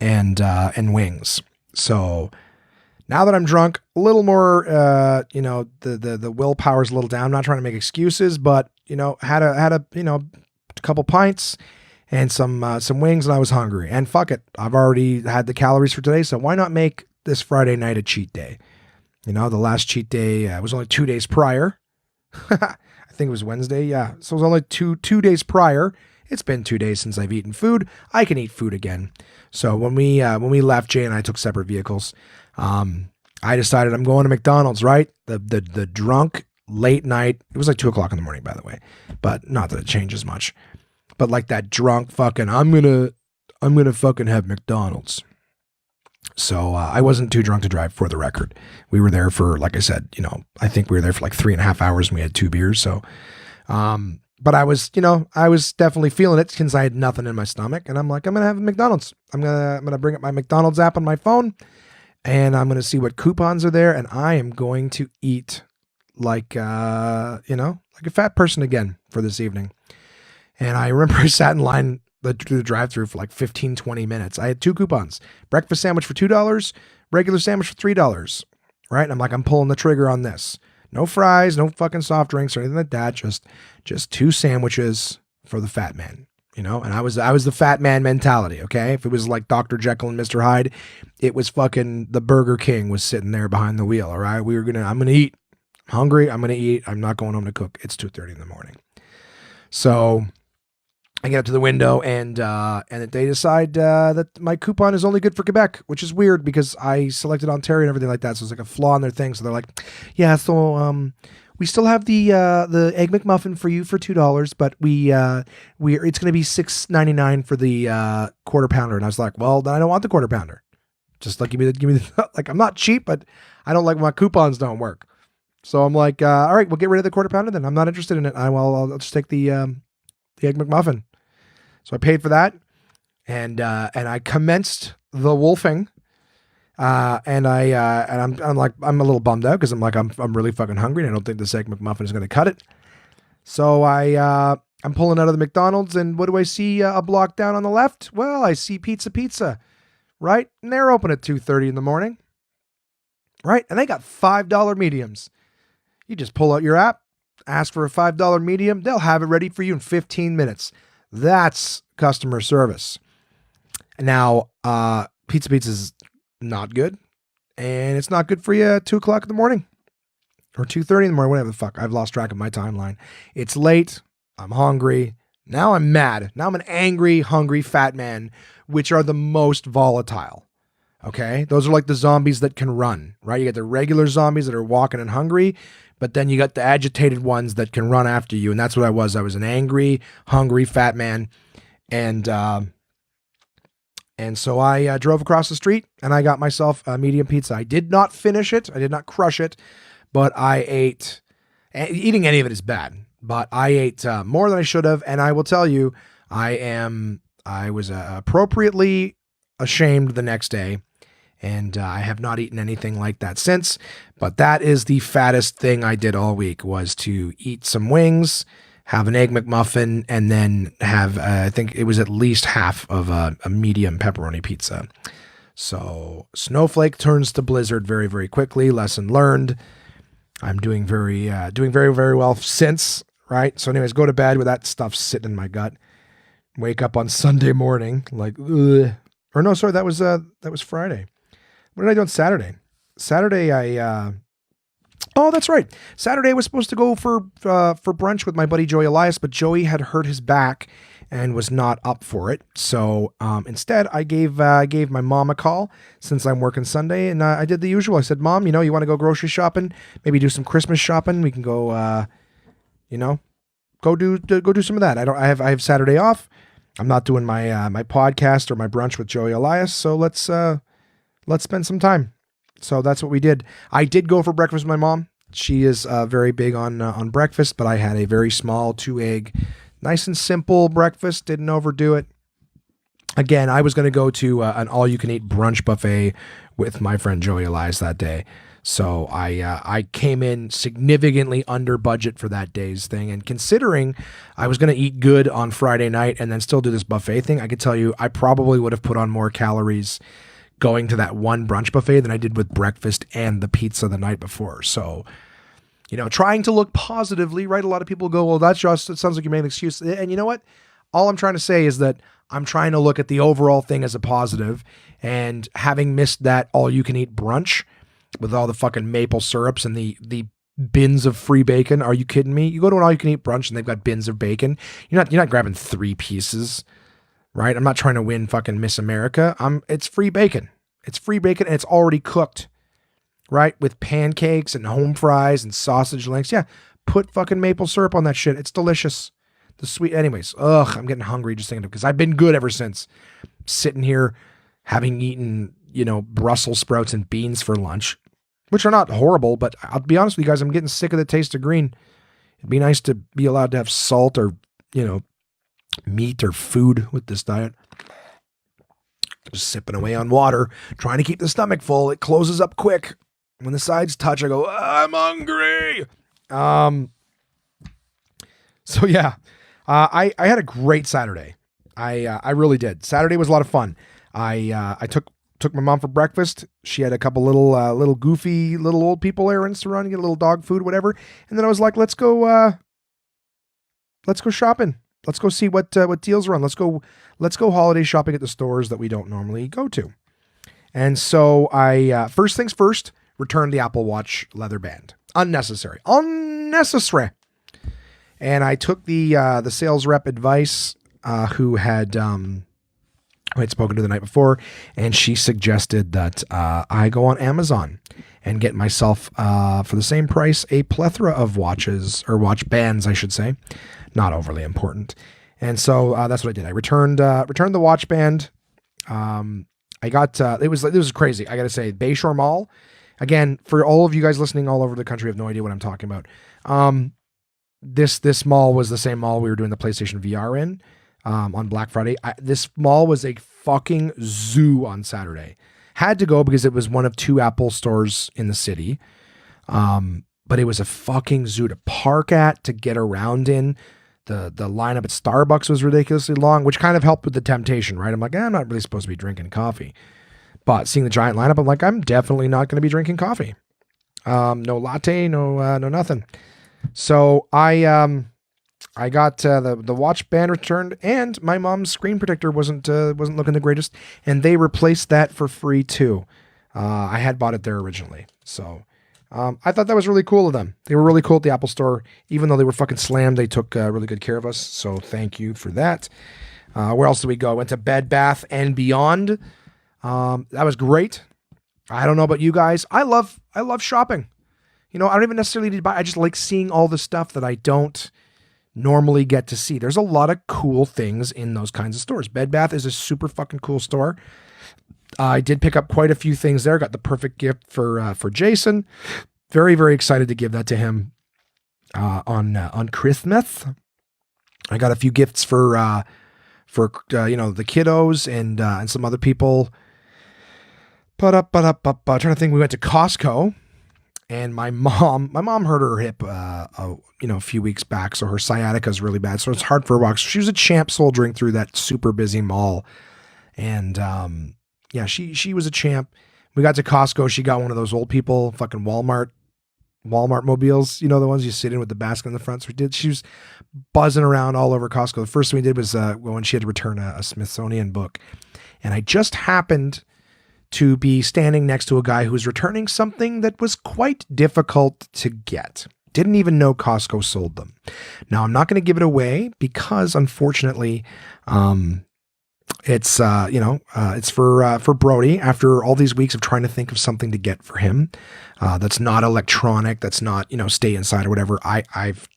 and wings. So now that I'm drunk, a little more, the willpower's a little down. I'm not trying to make excuses, but had a couple pints and some wings, and I was hungry. And fuck it, I've already had the calories for today, so why not make this Friday night a cheat day? The last cheat day was only 2 days prior. I think it was Wednesday. Yeah, so it was only two days prior. It's been 2 days since I've eaten food. I can eat food again. So when we left, Jay and I took separate vehicles. I decided I'm going to McDonald's, right? The drunk late night. It was like 2:00 in the morning, by the way, but not that it changes much. But like that drunk fucking, I'm gonna fucking have McDonald's. So I wasn't too drunk to drive, for the record. We were there for, like I said, I think we were there for like 3.5 hours and we had 2 beers. So, but I was definitely feeling it since I had nothing in my stomach. And I'm like, I'm going to have McDonald's. I'm going to bring up my McDonald's app on my phone and I'm going to see what coupons are there. And I am going to eat like a fat person again for this evening. And I remember I sat in line the drive-thru for like 15, 20 minutes. I had 2 coupons, breakfast sandwich for $2, regular sandwich for $3. Right. And I'm like, I'm pulling the trigger on this. No fries, no fucking soft drinks or anything like that. Just 2 sandwiches for the fat man, And I was the fat man mentality. Okay. If it was like Dr. Jekyll and Mr. Hyde, it was fucking the Burger King was sitting there behind the wheel. All right. I'm going to eat. I'm hungry. I'm going to eat. I'm not going home to cook. It's 2:30 in the morning. So I get up to the window and they decide that my coupon is only good for Quebec, which is weird because I selected Ontario and everything like that. So it's like a flaw in their thing. So they're like, yeah, so we still have the Egg McMuffin for you for $2, but it's going to be $6.99 for the quarter pounder. And I was like, well, then I don't want the quarter pounder. Just like give me the like, I'm not cheap, but I don't like when my coupons don't work. So I'm like, all right, we'll get rid of the quarter pounder then. I'm not interested in it. I'll just take the Egg McMuffin. So I paid for that, and I commenced the wolfing, and I'm like, I'm a little bummed out because I'm like, I'm really fucking hungry and I don't think this Egg McMuffin is going to cut it. So I'm pulling out of the McDonald's and what do I see a block down on the left? Well, I see Pizza, right? And they're open at 2:30 in the morning, right? And they got $5 mediums. You just pull out your app, ask for a $5 medium. They'll have it ready for you in 15 minutes. That's customer service. Now, Pizza is not good, and it's not good for you at 2:00 in the morning or 2:30 in the morning, whatever the fuck. I've lost track of my timeline. It's late. I'm hungry. Now I'm mad. Now I'm an angry, hungry, fat man, which are the most volatile. Okay? Those are like the zombies that can run, right? You got the regular zombies that are walking and hungry, but then you got the agitated ones that can run after you. And that's what I was. I was an angry, hungry, fat man. And so I drove across the street and I got myself a medium pizza. I did not finish it. I did not crush it, but I ate. Eating any of it is bad, but I ate more than I should have. And I will tell you, I was appropriately ashamed the next day. And I have not eaten anything like that since. But that is the fattest thing I did all week, was to eat some wings, have an Egg McMuffin, and then have, I think it was at least half of a medium pepperoni pizza. So snowflake turns to blizzard very, very quickly. Lesson learned. I'm doing very, very well since, right? So anyways, go to bed with that stuff sitting in my gut. Wake up on Sunday morning, like, ugh. Or no, sorry, that was Friday. What did I do on Saturday? Saturday, oh, that's right. Saturday I was supposed to go for brunch with my buddy Joey Elias, but Joey had hurt his back and was not up for it. So instead, I gave my mom a call since I'm working Sunday, and I did the usual. I said, "Mom, you want to go grocery shopping? Maybe do some Christmas shopping. We can go, go do some of that. I have Saturday off. I'm not doing my my podcast or my brunch with Joey Elias, so let's spend some time." So that's what we did. I did go for breakfast with my mom. She is very big on breakfast, but I had a very small 2-egg. Nice and simple breakfast. Didn't overdo it. Again, I was going to go to an all-you-can-eat brunch buffet with my friend Joey Elias that day. So I came in significantly under budget for that day's thing. And considering I was going to eat good on Friday night and then still do this buffet thing, I could tell you I probably would have put on more calories going to that one brunch buffet than I did with breakfast and the pizza the night before. So, trying to look positively, right? A lot of people go, well, it sounds like you made an excuse. And you know what? All I'm trying to say is that I'm trying to look at the overall thing as a positive, and having missed that all-you-can-eat brunch with all the fucking maple syrups and the bins of free bacon. Are you kidding me? You go to an all-you-can-eat brunch and they've got bins of bacon. You're not grabbing 3 pieces, right? I'm not trying to win fucking Miss America. It's free bacon. It's free bacon and it's already cooked, right? With pancakes and home fries and sausage links. Yeah, put fucking maple syrup on that shit. It's delicious. The sweet, anyways. Ugh, I'm getting hungry just thinking of it because I've been good ever since. Sitting here having eaten, Brussels sprouts and beans for lunch, which are not horrible, but I'll be honest with you guys, I'm getting sick of the taste of green. It'd be nice to be allowed to have salt or, meat or food with this diet. Just sipping away on water, trying to keep the stomach full. It closes up quick. When the sides touch, I go, I'm hungry. So yeah, I had a great Saturday. I really did. Saturday was a lot of fun. I took my mom for breakfast. She had a couple little goofy little old people errands to run, get a little dog food, whatever. And then I was like, let's go shopping. Let's go see what deals are on. Let's go holiday shopping at the stores that we don't normally go to. And so I first things first, returned the Apple Watch leather band. Unnecessary. And I took the sales rep advice, who had spoken to the night before, and she suggested that I go on Amazon and get myself, for the same price, a plethora of watches, or watch bands, I should say. Not overly important. And so that's what I did. I returned the watch band. I got, it was crazy. I got to say, Bayshore Mall, again, for all of you guys listening all over the country, have no idea what I'm talking about. This mall was the same mall we were doing the PlayStation VR in, on Black Friday. This mall was a fucking zoo on Saturday. Had to go because it was one of 2 Apple stores in the city. But it was a fucking zoo to park at, to get around in. The lineup at Starbucks was ridiculously long, which kind of helped with the temptation, right? I'm like, I'm not really supposed to be drinking coffee. But seeing the giant lineup, I'm like, I'm definitely not going to be drinking coffee. No latte, no nothing. So I got the watch band returned, and my mom's screen protector wasn't looking the greatest, and they replaced that for free too. I had bought it there originally, so I thought that was really cool of them. They were really cool at the Apple Store, even though they were fucking slammed. They took really good care of us, so thank you for that. Where else did we go? I went to Bed Bath and Beyond. That was great. I don't know about you guys. I love shopping. I don't even necessarily need to buy. I just like seeing all the stuff that I don't normally get to see. There's a lot of cool things in those kinds of stores. Bed Bath is a super fucking cool store. I did pick up quite a few things there. Got the perfect gift for Jason. Very, very excited to give that to him on Christmas. I got a few gifts for the kiddos and some other people. Trying to think. We went to Costco, and my mom hurt her hip, a few weeks back. So her sciatica is really bad. So it's hard for her to walk. So she was a champ soldiering through that super busy mall. And, she was a champ. We got to Costco. She got one of those old people, fucking Walmart mobiles, the ones you sit in with the basket in the front. So she was buzzing around all over Costco. The first thing we did was, when she had to return a Smithsonian book. And I just happened to be standing next to a guy who was returning something that was quite difficult to get. Didn't even know Costco sold them. Now, I'm not going to give it away because, unfortunately, it's for Brody after all these weeks of trying to think of something to get for him that's not electronic, that's not, stay inside or whatever. I've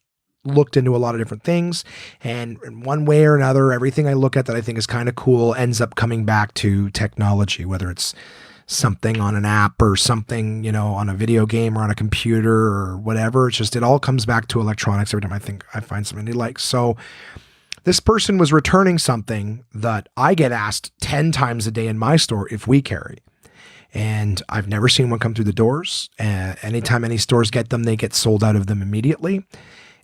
looked into a lot of different things, and in one way or another, everything I look at that I think is kind of cool ends up coming back to technology, whether it's something on an app or something, on a video game or on a computer or whatever. It all comes back to electronics every time I find something they like. So this person was returning something that I get asked 10 times a day in my store if we carry. And I've never seen one come through the doors. Anytime any stores get them, they get sold out of them immediately.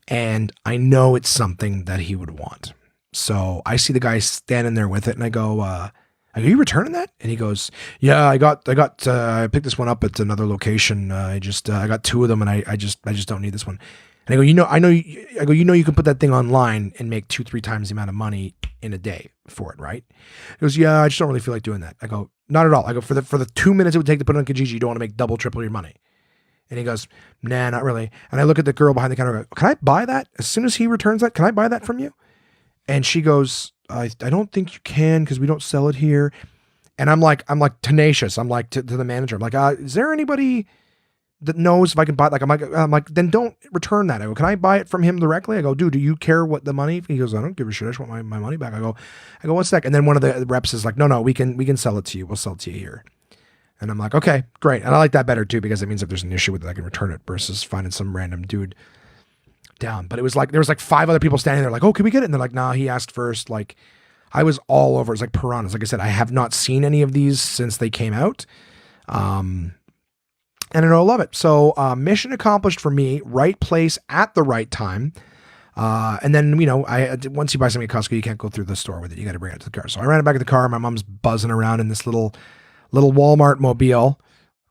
And I know it's something that he would want. So I see the guy standing there with it, and I go, are you returning that? And he goes, yeah, I picked this one up at another location. I got two of them, and I just don't need this one. And I go, you can put that thing online and make 2-3 times the amount of money in a day for it, right? He goes, yeah, I just don't really feel like doing that. I go, not at all. I go, for the 2 minutes it would take to put it on Kijiji, you don't want to make double, triple your money. And he goes, nah, not really. And I look at the girl behind the counter and go, can I buy that? As soon as he returns that, can I buy that from you? And she goes, I don't think you can because we don't sell it here. And I'm like tenacious. I'm like to the manager, I'm like, is there anybody that knows if I can buy it? I'm like, then don't return that. I go, can I buy it from him directly? I go, dude, do you care what the money? He goes, I don't give a shit. I just want my money back. I go, 1 sec. And then one of the reps is like, no, we can sell it to you. We'll sell it to you here. And I'm like, okay, great. And I like that better too, because it means if there's an issue with it, I can return it versus finding some random dude down. But it was like, there was like 5 other people standing there like, oh, can we get it? And they're like, nah, he asked first. Like, I was all over. It's like piranhas. Like I said, I have not seen any of these since they came out. And I know I love it. So mission accomplished for me, right place at the right time. And then, once you buy something at Costco, you can't go through the store with it. You got to bring it to the car. So I ran it back in the car. My mom's buzzing around in this little Walmart mobile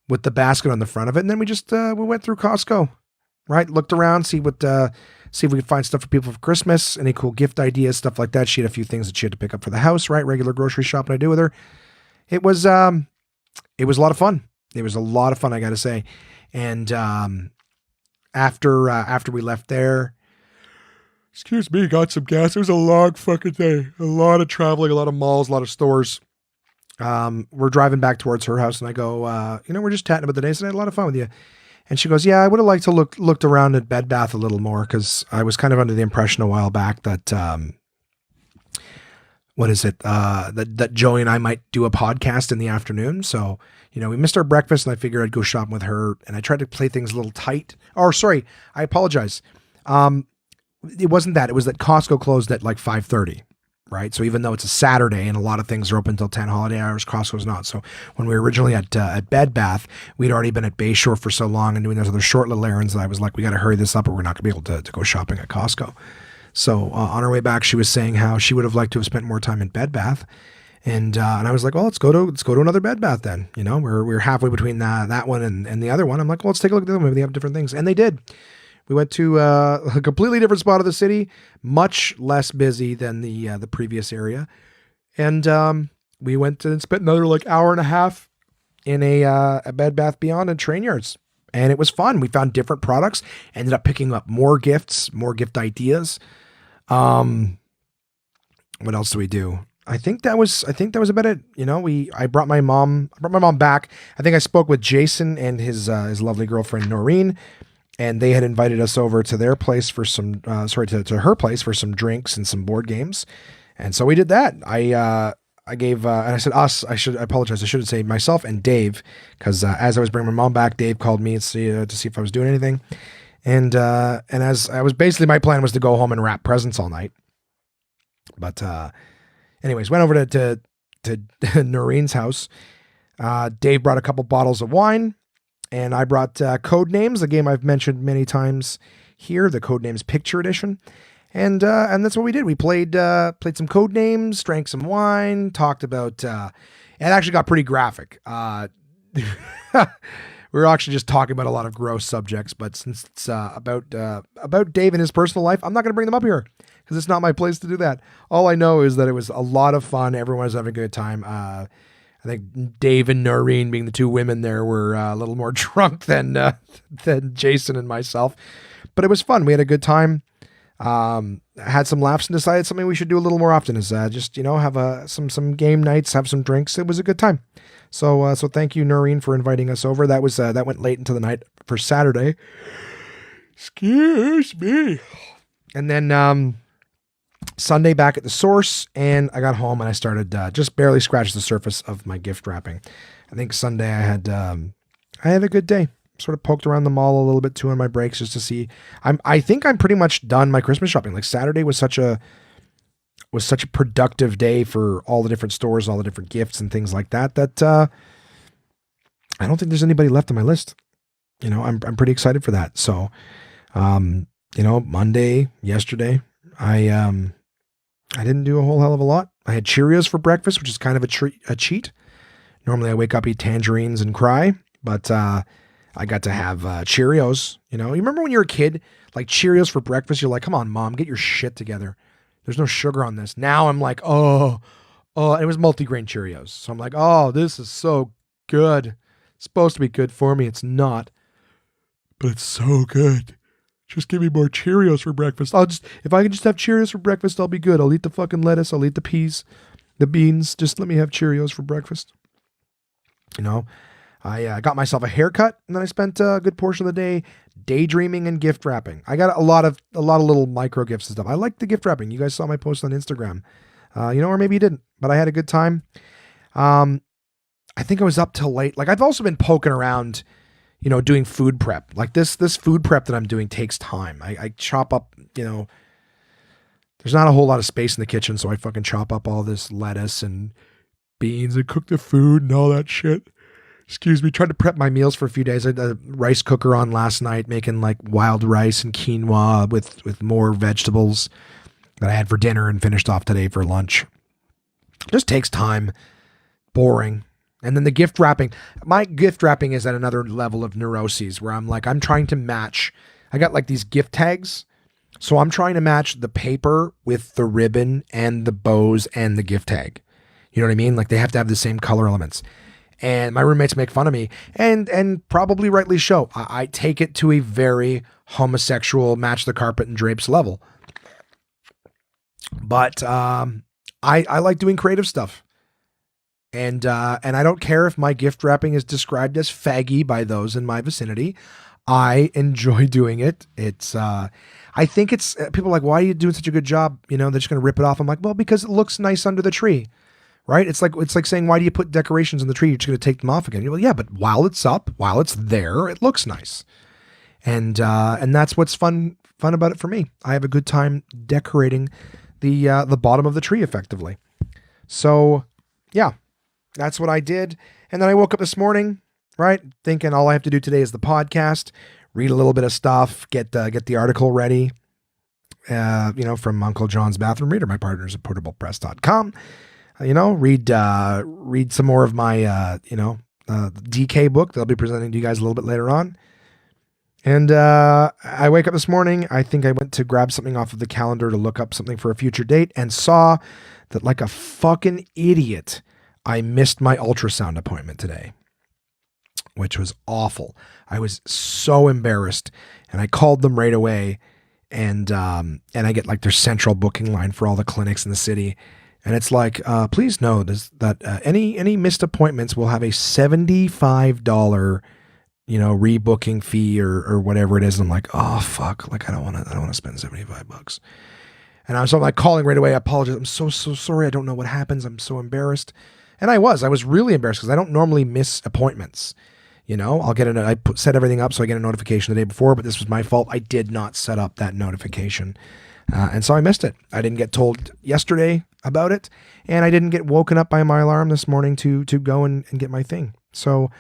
with the basket on the front of it. And then we just, we went through Costco, right? Looked around, see if we could find stuff for people for Christmas, any cool gift ideas, stuff like that. She had a few things that she had to pick up for the house, right? Regular grocery shopping I do with her. It was a lot of fun. It was a lot of fun, I got to say. And, after we left there, got some gas. It was a long fucking day, a lot of traveling, a lot of malls, a lot of stores. We're driving back towards her house, and I go, we're just chatting about the day. So I had a lot of fun with you. And she goes, yeah, I would have liked to looked around at Bed Bath a little more, because I was kind of under the impression a while back that, that Joey and I might do a podcast in the afternoon. So, we missed our breakfast, and I figured I'd go shopping with her, and I tried to play things a little tight. Oh, sorry, I apologize. It wasn't that. It was that Costco closed at like 5:30. Right. So even though it's a Saturday and a lot of things are open until 10 holiday hours, Costco's not. So when we were originally at Bed Bath, we'd already been at Bayshore for so long and doing those other short little errands that I was like, we got to hurry this up or we're not going to be able to go shopping at Costco. So on our way back, she was saying how she would have liked to have spent more time in Bed Bath. And I was like, well, let's go to another Bed Bath then. We're halfway between that one and the other one. I'm like, well, let's take a look at them. Maybe they have different things. And they did. We went to a completely different spot of the city, much less busy than the previous area. And we went and spent another like hour and a half in a Bed Bath Beyond and Train Yards. And it was fun. We found different products, ended up picking up more gifts, more gift ideas. What else do we do? I think that was about it. I brought my mom back. I think I spoke with Jason and his lovely girlfriend, Noreen. And they had invited us over to their place for some, to her place for some drinks and some board games. And so we did that. I gave, and I said us, I apologize. I should say myself and Dave, because as I was bringing my mom back, Dave called me to see if I was doing anything. And as I was basically, my plan was to go home and wrap presents all night. But anyways, went over to Noreen's house. Dave brought a couple bottles of wine, and I brought Code Names, a game I've mentioned many times here, the Code Names Picture Edition. And that's what we did. We played some Code Names, drank some wine, talked about... it actually got pretty graphic. We were actually just talking about a lot of gross subjects, but since it's about Dave and his personal life, I'm not going to bring them up here because it's not my place to do that. All I know is that it was a lot of fun. Everyone was having a good time. I think Dave and Noreen, being the two women there, were a little more drunk than Jason and myself, but it was fun. We had a good time. Had some laughs and decided something we should do a little more often is just have some game nights, have some drinks. It was a good time. So thank you, Noreen, for inviting us over. That was that went late into the night for Saturday. Excuse me. And then Sunday back at the Source, and I got home and I started just barely scratched the surface of my gift wrapping. I think Sunday I had a good day. Sort of poked around the mall a little bit too on my breaks just to see. I think I'm pretty much done my Christmas shopping. Like Saturday was such a productive day for all the different stores, all the different gifts and things like that. That I don't think there's anybody left on my list. I'm pretty excited for that. So, Monday, yesterday, I didn't do a whole hell of a lot. I had Cheerios for breakfast, which is kind of a cheat. Normally I wake up, eat tangerines and cry, but I got to have Cheerios. You remember when you were a kid, like Cheerios for breakfast, you're like, come on, Mom, get your shit together. There's no sugar on this. Now I'm like, oh, it was multigrain Cheerios. So I'm like, oh, this is so good. It's supposed to be good for me. It's not, but it's so good. Just give me more Cheerios for breakfast. If I can just have Cheerios for breakfast, I'll be good. I'll eat the fucking lettuce. I'll eat the peas, the beans. Just let me have Cheerios for breakfast. I got myself a haircut, and then I spent a good portion of the day daydreaming and gift wrapping. I got a lot of little micro gifts and stuff. I like the gift wrapping. You guys saw my post on Instagram, or maybe you didn't, but I had a good time. I think I was up till late. Like I've also been poking around, doing food prep. Like this food prep that I'm doing takes time. I chop up, there's not a whole lot of space in the kitchen, so I fucking chop up all this lettuce and beans and cook the food and all that shit. Excuse me, tried to prep my meals for a few days. I had a rice cooker on last night, making like wild rice and quinoa with more vegetables that I had for dinner and finished off today for lunch. Just takes time. Boring. And then the gift wrapping. My gift wrapping is at another level of neuroses where I'm trying to match. I got like these gift tags. So I'm trying to match the paper with the ribbon and the bows and the gift tag. You know what I mean? Like they have to have the same color elements. And my roommates make fun of me, and probably rightly so. I take it to a very homosexual match the carpet and drapes level. But I like doing creative stuff. And I don't care if my gift wrapping is described as faggy by those in my vicinity. I enjoy doing it. It's I think it's people are like, why are you doing such a good job? They're just going to rip it off. I'm like, well, because it looks nice under the tree. Right? It's like saying, why do you put decorations in the tree? You're just going to take them off again. You're like, yeah, but while it's up, while it's there, it looks nice. And that's what's fun about it for me. I have a good time decorating the bottom of the tree effectively. So yeah, that's what I did. And then I woke up this morning, right? Thinking all I have to do today is the podcast, read a little bit of stuff, get the article ready, from Uncle John's Bathroom Reader, my partners at portablepress.com. Read some more of my, DK book that I'll be presenting to you guys a little bit later on. And I wake up this morning. I think I went to grab something off of the calendar to look up something for a future date and saw that like a fucking idiot, I missed my ultrasound appointment today, which was awful. I was so embarrassed, and I called them right away, and I get like their central booking line for all the clinics in the city. And it's like, please know that any missed appointments will have a $75, rebooking fee or whatever it is. And I'm like, oh fuck, like I don't want to spend $75. And I'm like calling right away. I apologize. I'm so sorry. I don't know what happens. I'm so embarrassed. And I was really embarrassed because I don't normally miss appointments. I'll get set everything up so I get a notification the day before, but this was my fault. I did not set up that notification. And so I missed it. I didn't get told yesterday about it, and I didn't get woken up by my alarm this morning to go and get my thing. So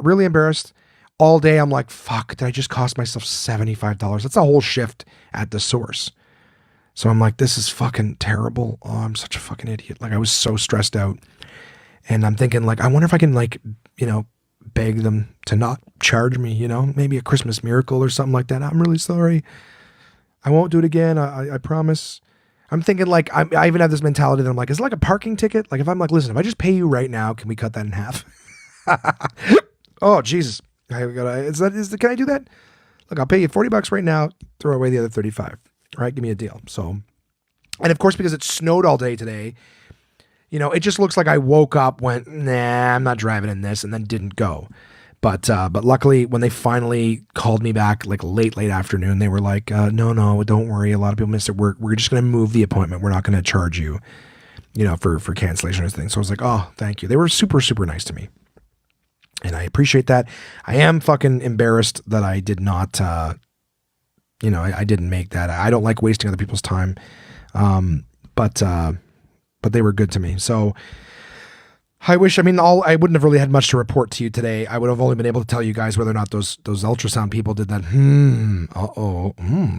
really embarrassed. All day I'm like, fuck, did I just cost myself $75? That's a whole shift at the source. So I'm like, this is fucking terrible. Oh, I'm such a fucking idiot. Like, I was so stressed out. And I'm thinking, like, I wonder if I can, like, beg them to not charge me, maybe a Christmas miracle or something like that. I'm really sorry. I won't do it again. I promise. I'm thinking, like, I even have this mentality that I'm like, is it like a parking ticket? Like, if I'm like, listen, if I just pay you right now, can we cut that in half? Oh, Jesus. Can I do that? Look, I'll pay you $40 right now. Throw away the other 35. All right, give me a deal. So, and of course, because it snowed all day today, it just looks like I woke up, went, nah, I'm not driving in this, and then didn't go. But luckily, when they finally called me back, like late afternoon, they were like, no, don't worry. A lot of people missed it. We're just going to move the appointment. We're not going to charge you, for cancellation or anything. So I was like, oh, thank you. They were super, super nice to me. And I appreciate that. I am fucking embarrassed that I did not, I didn't make that. I don't like wasting other people's time. But they were good to me. So I wish, I wouldn't have really had much to report to you today. I would have only been able to tell you guys whether or not those ultrasound people did that.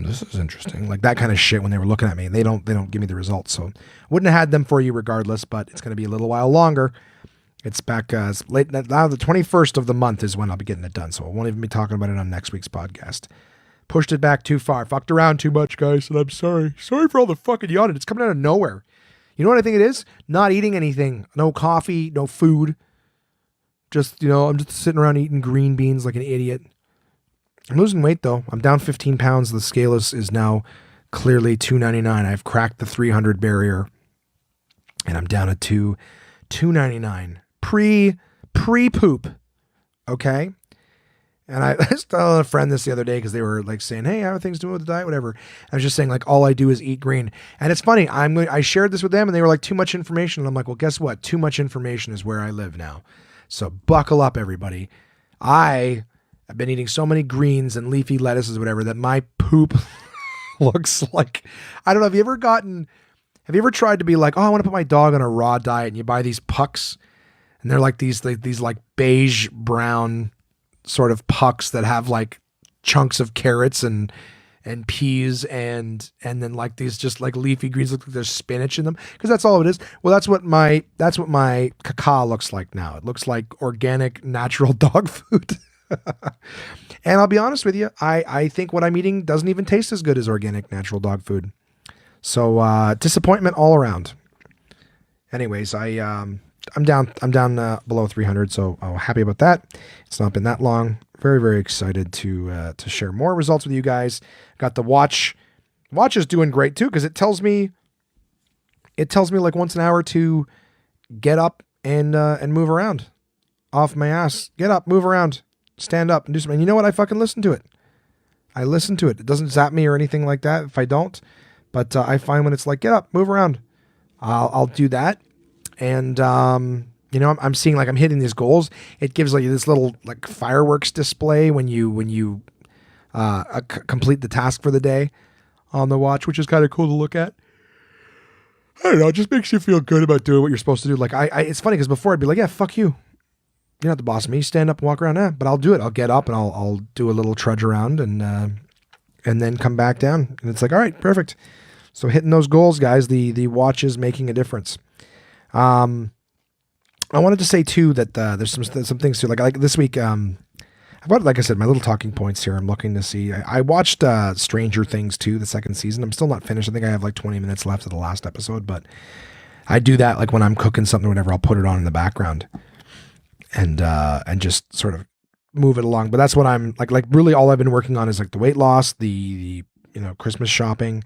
This is interesting. Like that kind of shit when they were looking at me. They don't give me the results. So wouldn't have had them for you regardless, but it's going to be a little while longer. It's back late now. The 21st of the month is when I'll be getting it done. So I won't even be talking about it on next week's podcast. Pushed it back too far. Fucked around too much, guys. And I'm sorry. Sorry for all the fucking yawning. It's coming out of nowhere. You know what I think it is? Not eating anything. No coffee, no food. Just, I'm just sitting around eating green beans like an idiot. I'm losing weight though. I'm down 15 pounds. The scale is now clearly 299. I've cracked the 300 barrier. And I'm down at 299. Pre-poop. Okay? And I was telling a friend this the other day because they were like saying, hey, how are things doing with the diet? Whatever. I was just saying, like, all I do is eat green. And it's funny. I shared this with them and they were like, too much information. And I'm like, well, guess what? Too much information is where I live now. So buckle up, everybody. I have been eating so many greens and leafy lettuces, whatever, that my poop looks like, I don't know. Have you ever tried to be like, oh, I want to put my dog on a raw diet, and you buy these pucks and they're like these like beige brown sort of pucks that have like chunks of carrots and peas and then like these just like leafy greens, look like there's spinach in them, because that's all it is. Well, that's what my caca looks like now. It looks like organic natural dog food. And I'll be honest with you, I think what I'm eating doesn't even taste as good as organic natural dog food. So disappointment all around. Anyways, I'm down below 300, so I'm happy about that. It's not been that long. Very, very excited to share more results with you guys. Got the watch. Watch is doing great too, because it tells me like once an hour to get up and move around off my ass. Get up, move around, stand up, and do something. And you know what? I fucking listen to it. I listen to it. It doesn't zap me or anything like that if I don't. But I find when it's like, get up, move around, I'll do that. And, I'm seeing like I'm hitting these goals. It gives like this little like fireworks display when you complete the task for the day on the watch, which is kind of cool to look at. I don't know. It just makes you feel good about doing what you're supposed to do. Like it's funny because before I'd be like, yeah, fuck you. You're not the boss of me. Stand up and walk around. But I'll do it. I'll get up and I'll do a little trudge around and then come back down. And it's like, all right, perfect. So hitting those goals, guys, the watch is making a difference. I wanted to say too that there's some things too. Like this week, I've got, like I said, my little talking points here. I'm looking to see. I watched Stranger Things 2, the second season. I'm still not finished. I think I have like 20 minutes left of the last episode, but I do that like when I'm cooking something or whatever. I'll put it on in the background and just sort of move it along. But that's what I'm like really all I've been working on is like the weight loss, the Christmas shopping.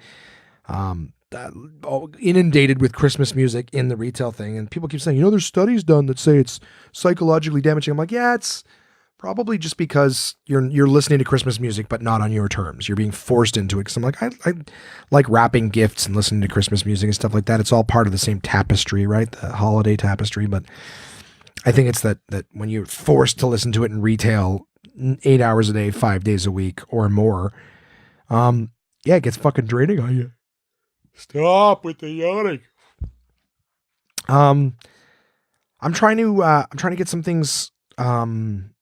Inundated with Christmas music in the retail thing, and people keep saying, there's studies done that say it's psychologically damaging. I'm like, yeah, it's probably just because you're listening to Christmas music, but not on your terms. You're being forced into it. Because I'm like, I like wrapping gifts and listening to Christmas music and stuff like that. It's all part of the same tapestry, right? The holiday tapestry. But I think it's that when you're forced to listen to it in retail 8 hours a day, 5 days a week or more, it gets fucking draining on you. Stop with the yawning. I'm trying to get some things done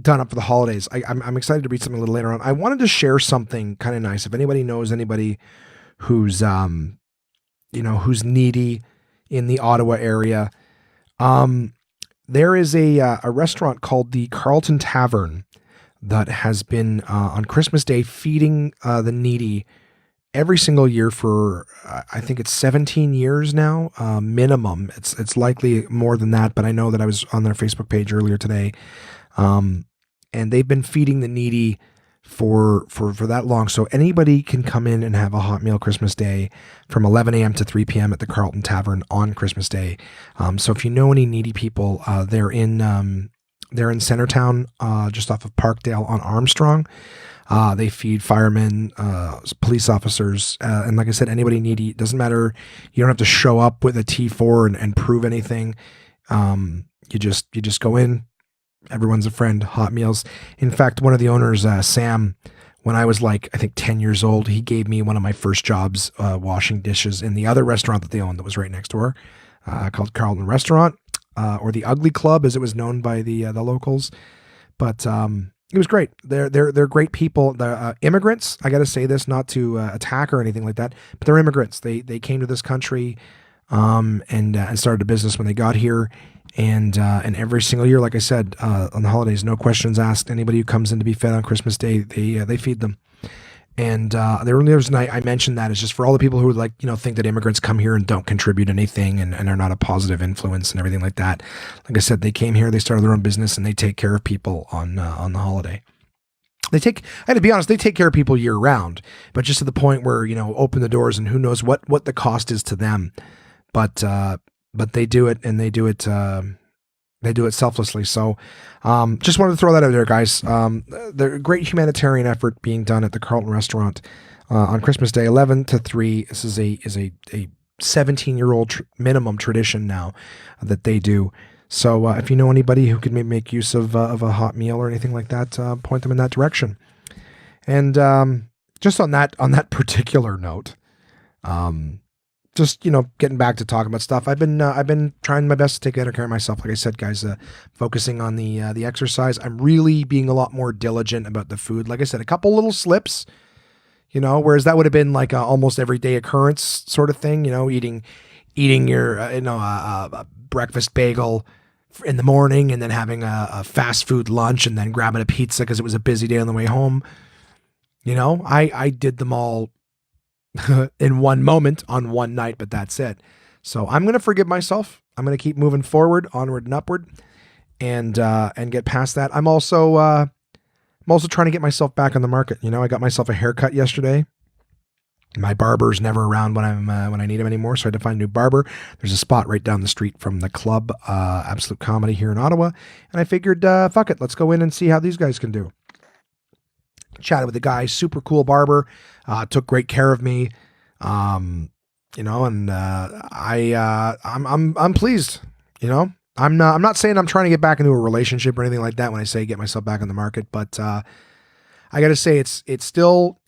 up for the holidays. I'm excited to read something a little later on. I wanted to share something kind of nice. If anybody knows anybody who's who's needy in the Ottawa area, there is a restaurant called the Carlton Tavern that has been on Christmas Day feeding the needy every single year for I think it's 17 years now, minimum. It's likely more than that, but I know that I was on their Facebook page earlier today, and they've been feeding the needy for that long. So anybody can come in and have a hot meal Christmas Day from 11 a.m. to 3 p.m. at the Carlton Tavern on Christmas Day. So if you know any needy people, they're in Centertown, just off of Parkdale on Armstrong. They feed firemen, police officers, and like I said, anybody needy. It doesn't matter. You don't have to show up with a T4 and prove anything. You just go in. Everyone's a friend. Hot meals. In fact, one of the owners, Sam, when I was like, I think 10 years old, he gave me one of my first jobs, washing dishes in the other restaurant that they owned that was right next door, called Carlton Restaurant, or the Ugly Club as it was known by the locals. But, it was great. They're great people. They're immigrants. I got to say this, not to attack or anything like that, but they're immigrants. They came to this country, and started a business when they got here. And every single year, like I said, on the holidays, no questions asked. Anybody who comes in to be fed on Christmas Day, they feed them. And the reason I mentioned that is just for all the people who would think that immigrants come here and don't contribute anything and are not a positive influence and everything like that. Like I said, they came here, they started their own business, and they take care of people on the holiday. I had to be honest, they take care of people year round, but just to the point where, open the doors and who knows what the cost is to them. But they do it, and they do it selflessly. So just wanted to throw that out there, guys. There's a great humanitarian effort being done at the Carlton Restaurant on Christmas Day, 11 to 3. This is a 17-year-old minimum tradition now that they do. So if you know anybody who could maybe make use of a hot meal or anything like that, point them in that direction. And just on that particular note, just getting back to talking about stuff. I've been trying my best to take better care of myself. Like I said, guys, focusing on the exercise. I'm really being a lot more diligent about the food. Like I said, a couple little slips, whereas that would have been like a almost everyday occurrence sort of thing. Eating your a breakfast bagel in the morning and then having a fast food lunch and then grabbing a pizza because it was a busy day on the way home. I did them all in one moment on one night, but that's it. So I'm going to forgive myself. I'm going to keep moving forward, onward and upward, and get past that. I'm also trying to get myself back on the market. I got myself a haircut yesterday. My barber's never around when I need him anymore, so I had to find a new barber. There's a spot right down the street from the club, Absolute Comedy here in Ottawa, and I figured, fuck it, let's go in and see how these guys can do. Chatted with the guy, super cool barber, took great care of me, and I'm pleased. I'm not saying I'm trying to get back into a relationship or anything like that when I say get myself back on the market, but I got to say it's still,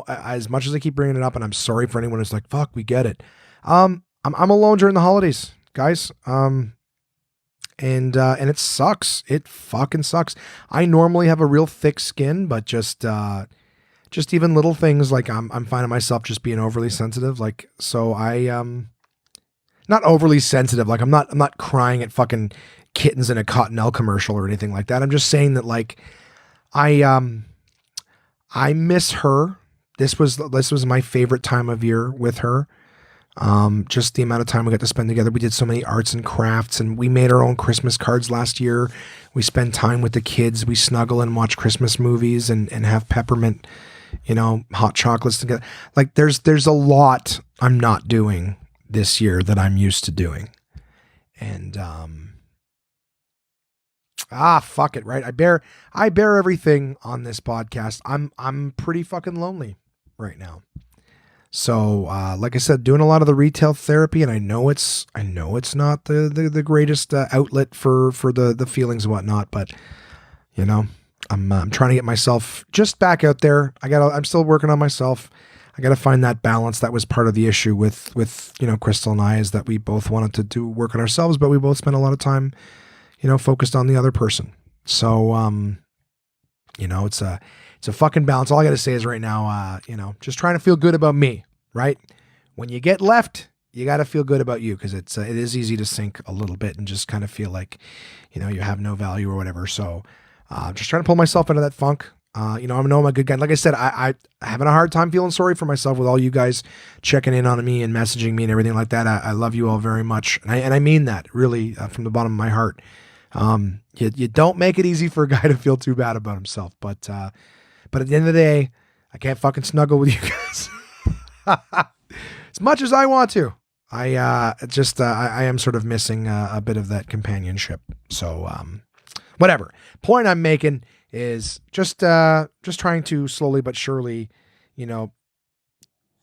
as much as I keep bringing it up, and I'm sorry for anyone who's like, fuck, we get it. I'm alone during the holidays, guys. And it sucks. It fucking sucks. I normally have a real thick skin, but just even little things like I'm finding myself just being overly sensitive. Like, so not overly sensitive. Like I'm not crying at fucking kittens in a Cottonelle commercial or anything like that. I'm just saying that like, I miss her. This was my favorite time of year with her. Just the amount of time we got to spend together. We did so many arts and crafts, and we made our own Christmas cards last year. We spend time with the kids. We snuggle and watch Christmas movies and have peppermint, hot chocolates together. Like there's a lot I'm not doing this year that I'm used to doing. And, fuck it. Right. I bear everything on this podcast. I'm pretty fucking lonely right now. So, like I said, doing a lot of the retail therapy, and I know it's not the greatest outlet for the feelings and whatnot, but I'm trying to get myself just back out there. I'm still working on myself. I got to find that balance. That was part of the issue with Crystal and I, is that we both wanted to do work on ourselves, but we both spent a lot of time, focused on the other person. So, it's a fucking balance. All I got to say is right now, just trying to feel good about me, right? When you get left, you got to feel good about you, because it is easy to sink a little bit and just kind of feel like, you have no value or whatever. So, just trying to pull myself out of that funk. I know I'm a good guy. Like I said, I having a hard time feeling sorry for myself with all you guys checking in on me and messaging me and everything like that. I love you all very much. And I mean that really from the bottom of my heart. You don't make it easy for a guy to feel too bad about himself, but at the end of the day, I can't fucking snuggle with you guys as much as I want to. I am sort of missing a bit of that companionship. So, whatever. Point I'm making is just trying to slowly but surely,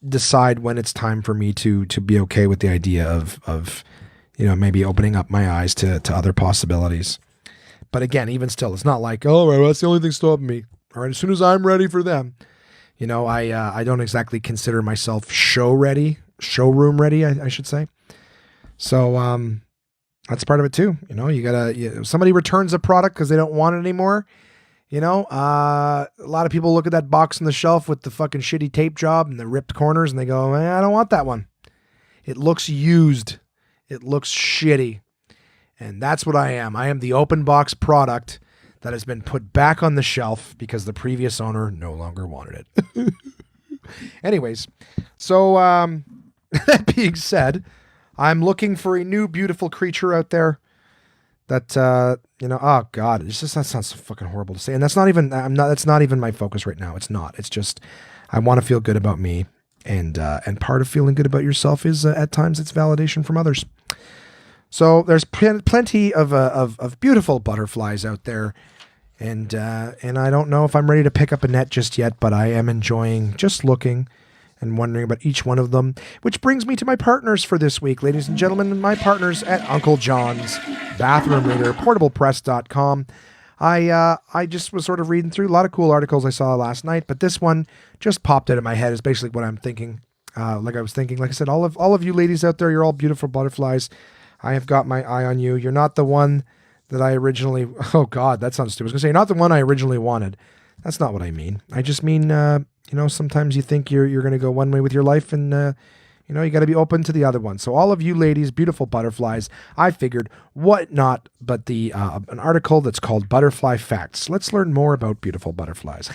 decide when it's time for me to be okay with the idea of maybe opening up my eyes to other possibilities. But again, even still, it's not like, oh, well, that's the only thing stopping me. All right, as soon as I'm ready for them, I don't exactly consider myself showroom ready, I should say. So that's part of it too. If somebody returns a product because they don't want it anymore. A lot of people look at that box on the shelf with the fucking shitty tape job and the ripped corners, and they go, I don't want that one. It looks used. It looks shitty. And that's what I am. I am the open box product that has been put back on the shelf because the previous owner no longer wanted it. Anyways, so that being said, I'm looking for a new beautiful creature out there that, oh God, that sounds so fucking horrible to say. And that's not even my focus right now. It's not. It's just, I want to feel good about me. And part of feeling good about yourself is at times it's validation from others. So there's plenty of beautiful butterflies out there. And I don't know if I'm ready to pick up a net just yet, but I am enjoying just looking and wondering about each one of them, which brings me to my partners for this week. Ladies and gentlemen, my partners at Uncle John's Bathroom Reader, portablepress.com. I just was sort of reading through a lot of cool articles I saw last night, but this one just popped out of my head. Is basically what I'm thinking. Like I said, all of you ladies out there, you're all beautiful butterflies. I have got my eye on you. You're not the one that I originally, oh God, that sounds stupid. I was going to say, you're not the one I originally wanted. That's not what I mean. I just mean, sometimes you think you're going to go one way with your life, and you got to be open to the other one. So all of you ladies, beautiful butterflies, I figured what not but an article that's called Butterfly Facts. Let's learn more about beautiful butterflies.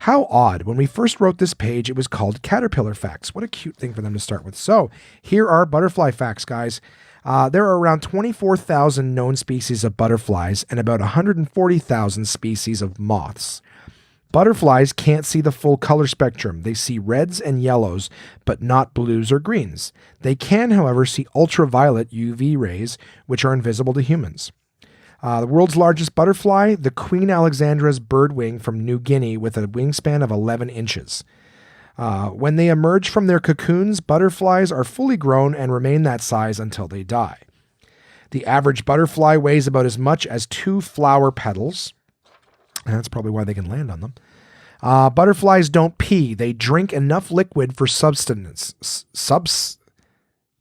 How odd. When we first wrote this page, it was called Caterpillar Facts. What a cute thing for them to start with. So here are butterfly facts, guys. There are around 24,000 known species of butterflies and about 140,000 species of moths. Butterflies can't see the full color spectrum. They see reds and yellows, but not blues or greens. They can, however, see ultraviolet UV rays, which are invisible to humans. The world's largest butterfly, the Queen Alexandra's birdwing from New Guinea with a wingspan of 11 inches. When they emerge from their cocoons, butterflies are fully grown and remain that size until they die. The average butterfly weighs about as much as 2 flower petals. And that's probably why they can land on them. Butterflies don't pee. They drink enough liquid for subsistence.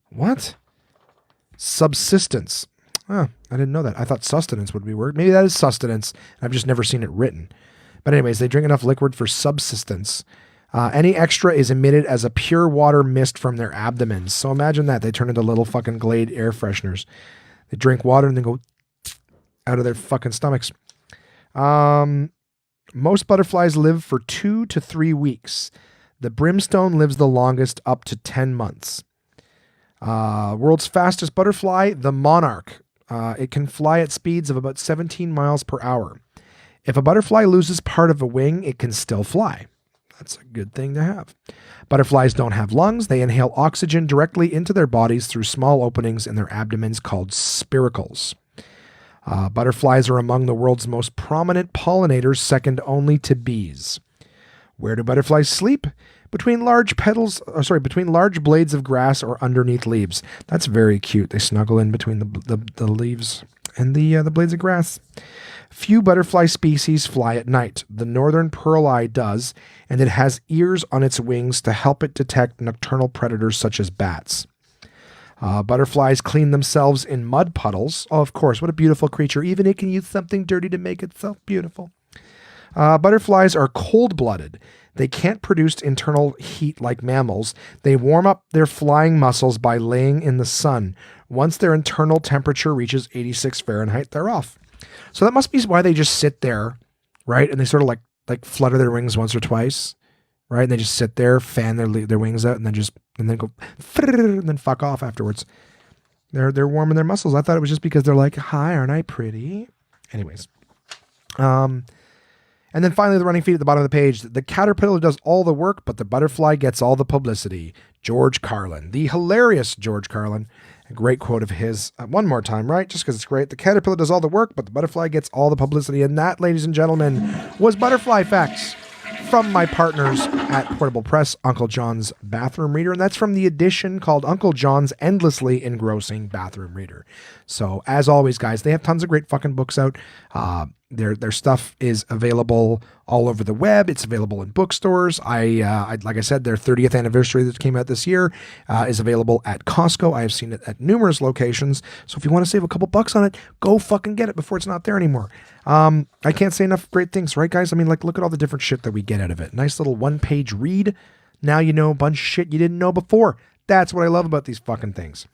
What? Subsistence. Oh, I didn't know that. I thought sustenance would be a word. Maybe that is sustenance. I've just never seen it written. But anyways, they drink enough liquid for subsistence. Any extra is emitted as a pure water mist from their abdomens. So imagine that. They turn into little fucking Glade air fresheners. They drink water and then go out of their fucking stomachs. Most butterflies live for 2 to 3 weeks. The brimstone lives the longest, up to 10 months. World's fastest butterfly, the monarch. It can fly at speeds of about 17 miles per hour. If a butterfly loses part of a wing, it can still fly. That's a good thing to have. Butterflies don't have lungs. They inhale oxygen directly into their bodies through small openings in their abdomens called spiracles. Butterflies are among the world's most prominent pollinators, second only to bees. Where do butterflies sleep? Between large blades of grass or underneath leaves. That's very cute. They snuggle in between the leaves. and the blades of grass. Few butterfly species fly at night. The northern pearl-eye does, and it has ears on its wings to help it detect nocturnal predators such as bats. Butterflies clean themselves in mud puddles. Oh, of course, what a beautiful creature. Even it can use something dirty to make itself beautiful. Butterflies are cold-blooded. They can't produce internal heat like mammals. They warm up their flying muscles by laying in the sun. Once their internal temperature reaches 86 Fahrenheit, they're off. So that must be why they just sit there, right? And they sort of like flutter their wings once or twice, right? And they just sit there, fan their wings out, and then go and then fuck off afterwards. They're warming their muscles. I thought it was just because they're like, hi, aren't I pretty? Anyways. And then finally, the running feed at the bottom of the page. The caterpillar does all the work, but the butterfly gets all the publicity. George Carlin. The hilarious George Carlin. A great quote of his. One more time, right? Just because it's great. The caterpillar does all the work, but the butterfly gets all the publicity. And that, ladies and gentlemen, was Butterfly Facts from my partners at Portable Press, Uncle John's Bathroom Reader. And that's from the edition called Uncle John's Endlessly Engrossing Bathroom Reader. So, as always, guys, they have tons of great fucking books out. Their stuff is available all over the web. It's available in bookstores. Like I said, their 30th anniversary that came out this year is available at Costco. I have seen it at numerous locations. So if you want to save a couple bucks on it, go fucking get it before it's not there anymore. I can't say enough great things, right, guys? I mean, like, look at all the different shit that we get out of it. Nice little one-page read. Now you know a bunch of shit you didn't know before. That's what I love about these fucking things.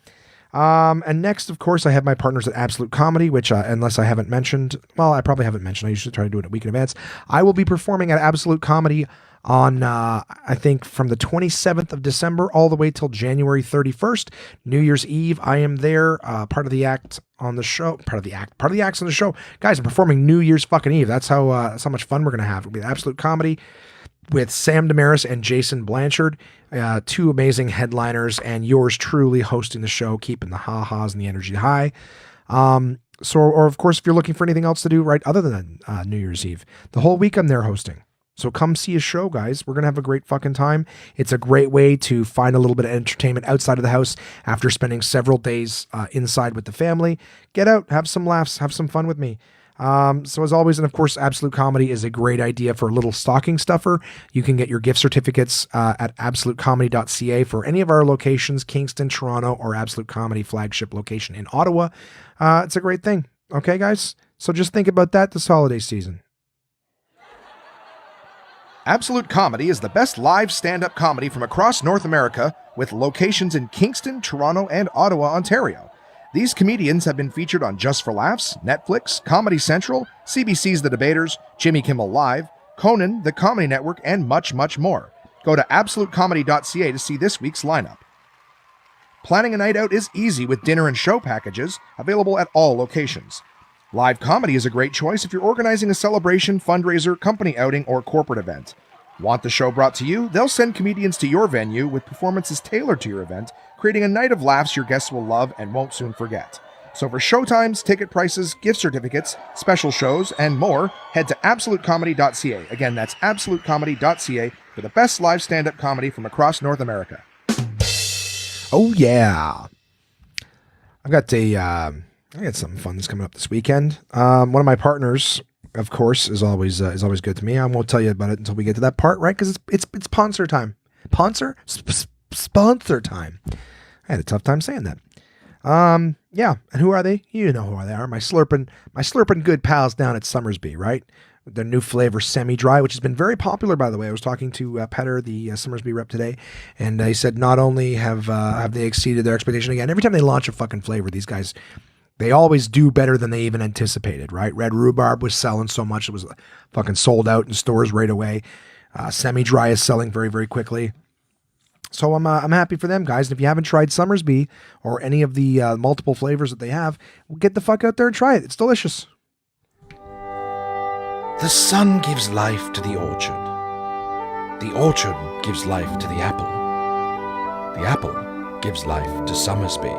And next, of course, I have my partners at Absolute Comedy, which, unless I haven't mentioned, well, I probably haven't mentioned, I usually try to do it a week in advance. I will be performing at Absolute Comedy on, I think, from the 27th of December all the way till January 31st, New Year's Eve. I am there, part of the act on the show, part of the acts on the show. Guys, I'm performing New Year's fucking Eve. That's how much fun we're going to have. It'll be Absolute Comedy with Sam Damaris and Jason Blanchard, two amazing headliners, and yours truly hosting the show, keeping the ha-has and the energy high. Or of course, if you're looking for anything else to do, right, other than New Year's Eve, the whole week I'm there hosting. So come see a show, guys. We're going to have a great fucking time. It's a great way to find a little bit of entertainment outside of the house after spending several days inside with the family. Get out, have some laughs, have some fun with me. So as always, and of course, Absolute Comedy is a great idea for a little stocking stuffer. You can get your gift certificates at absolutecomedy.ca for any of our locations, Kingston, Toronto, or Absolute Comedy flagship location in Ottawa. It's a great thing. Okay, guys? So just think about that this holiday season. Absolute Comedy is the best live stand-up comedy from across North America, with locations in Kingston, Toronto, and Ottawa, Ontario. These comedians have been featured on Just for Laughs, Netflix, Comedy Central, CBC's The Debaters, Jimmy Kimmel Live, Conan, The Comedy Network, and much, much more. Go to absolutecomedy.ca to see this week's lineup. Planning a night out is easy with dinner and show packages available at all locations. Live comedy is a great choice if you're organizing a celebration, fundraiser, company outing, or corporate event. Want the show brought to you? They'll send comedians to your venue with performances tailored to your event, creating a night of laughs your guests will love and won't soon forget. So for showtimes, ticket prices, gift certificates, special shows, and more, head to absolutecomedy.ca. Again, that's absolutecomedy.ca for the best live stand-up comedy from across North America. Oh, yeah. I got something fun that's coming up this weekend. One of my partners, of course, is always good to me. I won't tell you about it until we get to that part, right? Because it's sponsor time. Sponsor time. I had a tough time saying that. Yeah. And who are they? You know who they are. My slurping good pals down at Summersby, right? Their new flavor, semi-dry, which has been very popular, by the way. I was talking to Petter, the Summersby rep today, and he said not only have they exceeded their expectation again, every time they launch a fucking flavor, these guys, they always do better than they even anticipated, right? Red rhubarb was selling so much, it was fucking sold out in stores right away. Semi-dry is selling very, very quickly. So I'm happy for them, guys. And if you haven't tried Summersby or any of the multiple flavors that they have, get the fuck out there and try it. It's delicious. The sun gives life to the orchard. The orchard gives life to the apple. The apple gives life to Summersby.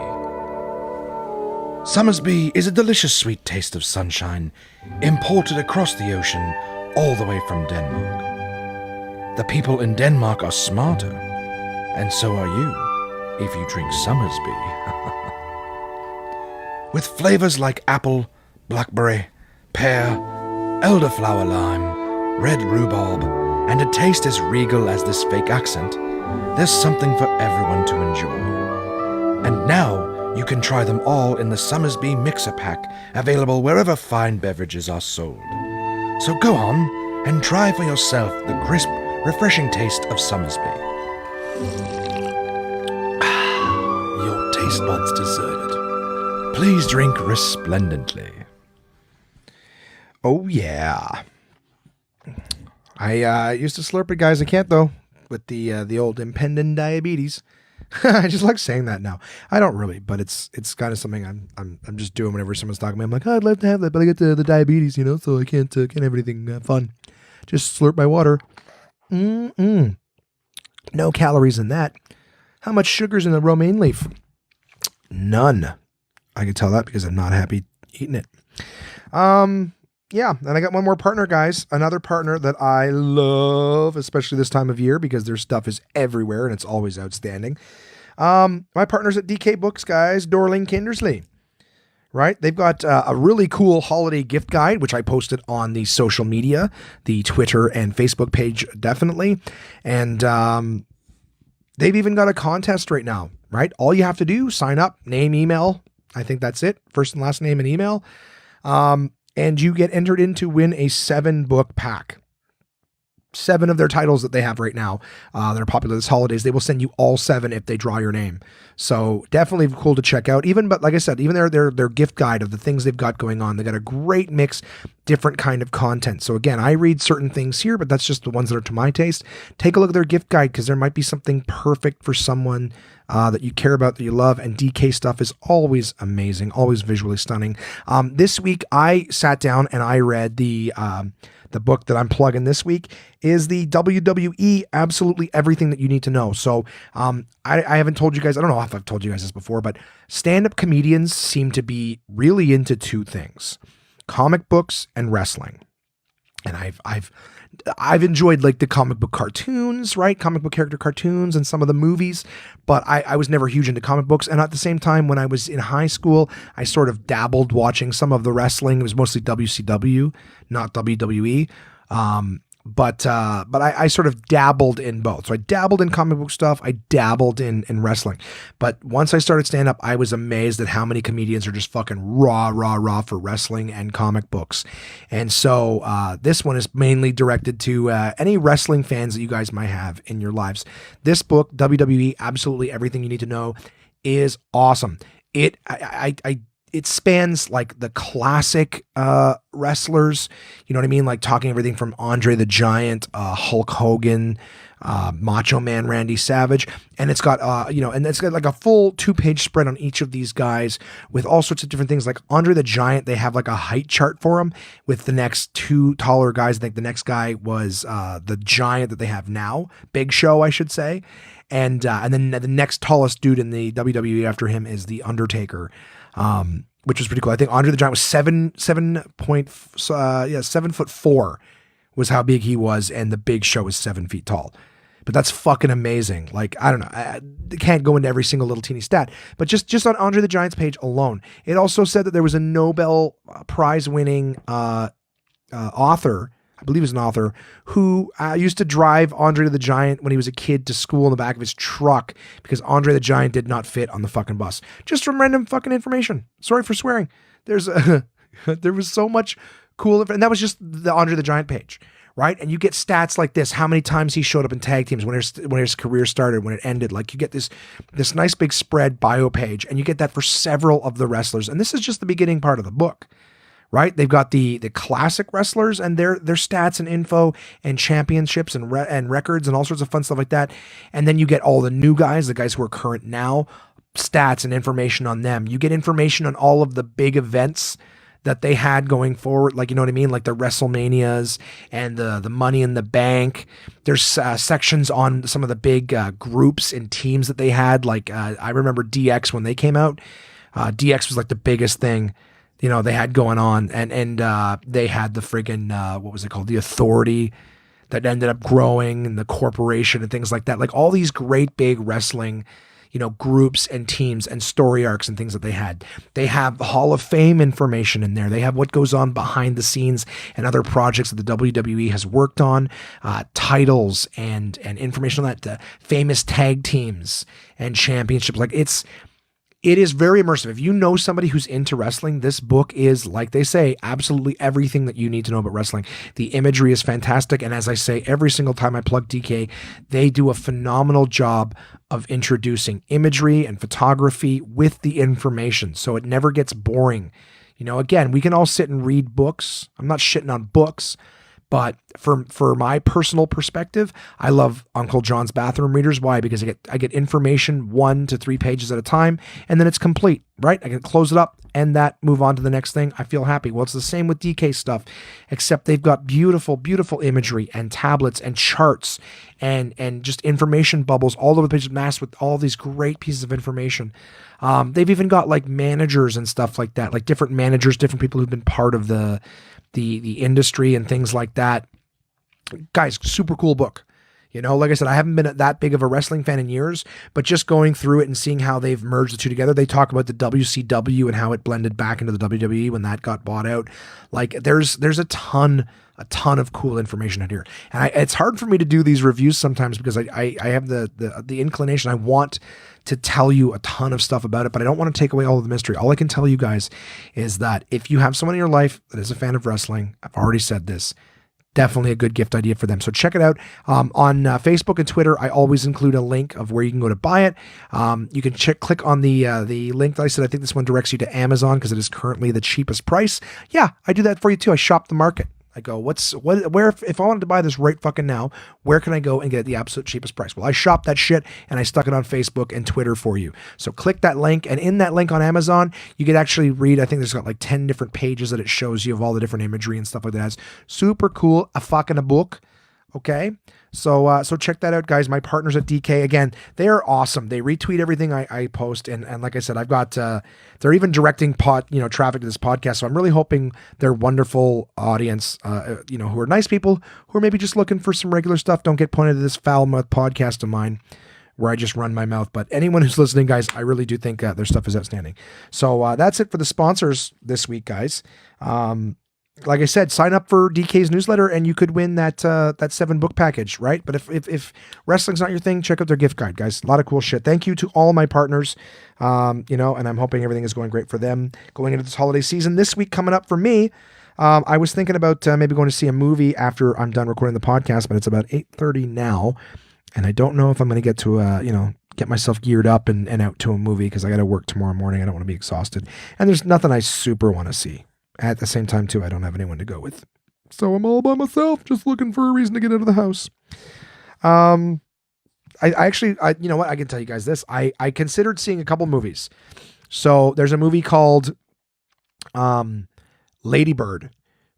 Summersby is a delicious sweet taste of sunshine, imported across the ocean all the way from Denmark. The people in Denmark are smarter, and so are you, if you drink Summersby. With flavors like apple, blackberry, pear, elderflower lime, red rhubarb, and a taste as regal as this fake accent, there's something for everyone to enjoy. And now you can try them all in the Summersby Mixer Pack, available wherever fine beverages are sold. So go on and try for yourself the crisp, refreshing taste of Summersby. Your taste buds deserve it. Please drink resplendently. Oh, yeah. I used to slurp it, guys. I can't, though, with the old impending diabetes. I just like saying that now. I don't really, but it's kind of something I'm just doing whenever someone's talking to me. I'm like, oh, I'd love to have that, but I get the diabetes, so I can't have anything fun. Just slurp my water. No calories in that. How much sugar's in the romaine leaf? None. I can tell that because I'm not happy eating it. Yeah, and I got one more partner, guys. Another partner that I love, especially this time of year, because their stuff is everywhere and it's always outstanding. My partners at DK Books, guys, Dorling Kindersley. Right? They've got a really cool holiday gift guide, which I posted on the social media, the Twitter and Facebook page, definitely. And they've even got a contest right now, right? All you have to do, sign up, name, email. I think that's it. First and last name and email. And you get entered in to win a 7-book pack. 7 of their titles that they have right now that are popular this holidays. They will send you all 7 if they draw your name. So definitely cool to check out. But like I said, even their gift guide of the things they've got going on. They got a great mix, different kind of content. So again, I read certain things here, but that's just the ones that are to my taste. Take a look at their gift guide because there might be something perfect for someone that you care about, that you love. And DK stuff is always amazing, always visually stunning. This week I sat down and I read the book that I'm plugging this week is the WWE Absolutely Everything That You Need to Know. So I haven't told you guys, I don't know if I've told you guys this before, but stand-up comedians seem to be really into 2 things: comic books and wrestling. And I've enjoyed like the comic book cartoons, right? Comic book character cartoons and some of the movies, but I was never huge into comic books. And at the same time, when I was in high school, I sort of dabbled watching some of the wrestling. It was mostly WCW, not WWE. But I sort of dabbled in both. So I dabbled in comic book stuff. I dabbled in wrestling. But once I started stand up, I was amazed at how many comedians are just fucking raw for wrestling and comic books. And so this one is mainly directed to any wrestling fans that you guys might have in your lives. This book, WWE Absolutely Everything You Need to Know, is awesome. It spans like the classic wrestlers, you know what I mean? Like talking everything from Andre the Giant, Hulk Hogan, Macho Man Randy Savage. And it's got, and it's got like a full 2-page spread on each of these guys with all sorts of different things. Like Andre the Giant, they have like a height chart for him with the next 2 taller guys. I think the next guy was the Giant that they have now, Big Show, I should say. And then the next tallest dude in the WWE after him is the Undertaker. Which was pretty cool. I think Andre the Giant was 7'4" was how big he was, and the Big Show was 7 feet tall. But that's fucking amazing. Like, I don't know, I can't go into every single little teeny stat, but just on Andre the Giant's page alone, it also said that there was a Nobel Prize winning author, I believe he's an author, who used to drive Andre the Giant when he was a kid to school in the back of his truck because Andre the Giant did not fit on the fucking bus. Just from random fucking information. Sorry for swearing. There was so much cool, and that was just the Andre the Giant page, right? And you get stats like this: how many times he showed up in tag teams, when his career started, when it ended. Like you get this nice big spread bio page, and you get that for several of the wrestlers. And this is just the beginning part of the book. Right? They've got the classic wrestlers and their stats and info and championships and records and all sorts of fun stuff like that. And then you get all the new guys, the guys who are current now, stats and information on them. You get information on all of the big events that they had going forward, like, you know what I mean? Like the WrestleManias and the Money in the Bank. There's sections on some of the big groups and teams that they had. Like I remember DX when they came out. DX was like the biggest thing they had going on, and they had the friggin' what was it called? The Authority that ended up growing, and the Corporation and things like that. Like all these great big wrestling, groups and teams and story arcs and things that they had. They have Hall of Fame information in there. They have what goes on behind the scenes and other projects that the WWE has worked on, titles and information on that, famous tag teams and championships. Like it is very immersive. If you know somebody who's into wrestling, this book is, like they say, absolutely everything that you need to know about wrestling. The imagery is fantastic. And as I say, every single time I plug DK, they do a phenomenal job of introducing imagery and photography with the information. So it never gets boring. Again, we can all sit and read books. I'm not shitting on books. But for my personal perspective, I love Uncle John's Bathroom Readers. Why? Because I get information 1 to 3 pages at a time, and then it's complete, right? I can close it up and move on to the next thing. I feel happy. Well, it's the same with DK stuff, except they've got beautiful, beautiful imagery and tablets and charts and just information bubbles all over the page, masked with all these great pieces of information. They've even got like managers and stuff like that, like different managers, different people who've been part of the industry and things like that. Guys, super cool book. Like I said, I haven't been that big of a wrestling fan in years, but just going through it and seeing how they've merged the two together. They talk about the WCW and how it blended back into the WWE when that got bought out. Like there's a ton of cool information in here. And it's hard for me to do these reviews sometimes because I have the inclination. I want to tell you a ton of stuff about it, but I don't want to take away all of the mystery. All I can tell you guys is that if you have someone in your life that is a fan of wrestling, I've already said this, definitely a good gift idea for them. So check it out. On Facebook and Twitter, I always include a link of where you can go to buy it. You can click on the link that I said. I think this one directs you to Amazon because it is currently the cheapest price. Yeah, I do that for you too. I shop the market. I go, where, if I wanted to buy this right fucking now, where can I go and get it the absolute cheapest price? Well, I shopped that shit and I stuck it on Facebook and Twitter for you. So click that link, and in that link on Amazon, you could actually read, I think there's got like 10 different pages that it shows you of all the different imagery and stuff like that. It's super cool. A fucking book. Okay. So check that out, guys. My partners at DK, again, they are awesome. They retweet everything I post. And like I said, I've got, they're even directing traffic to this podcast. So I'm really hoping their wonderful audience, who are nice people who are maybe just looking for some regular stuff, don't get pointed to this foul mouth podcast of mine where I just run my mouth. But anyone who's listening, guys, I really do think their stuff is outstanding. So that's it for the sponsors this week, guys. Like I said, sign up for DK's newsletter and you could win that 7-book package, right? But if wrestling's not your thing, check out their gift guide, guys. A lot of cool shit. Thank you to all my partners, and I'm hoping everything is going great for them going into this holiday season. This week coming up for me, I was thinking about maybe going to see a movie after I'm done recording the podcast, but it's about 8:30 now, and I don't know if I'm going to get to, get myself geared up and out to a movie because I got to work tomorrow morning. I don't want to be exhausted, and there's nothing I super want to see. At the same time, too, I don't have anyone to go with. So I'm all by myself, just looking for a reason to get out of the house. I you know what? I can tell you guys this. I considered seeing a couple movies. So there's a movie called Lady Bird,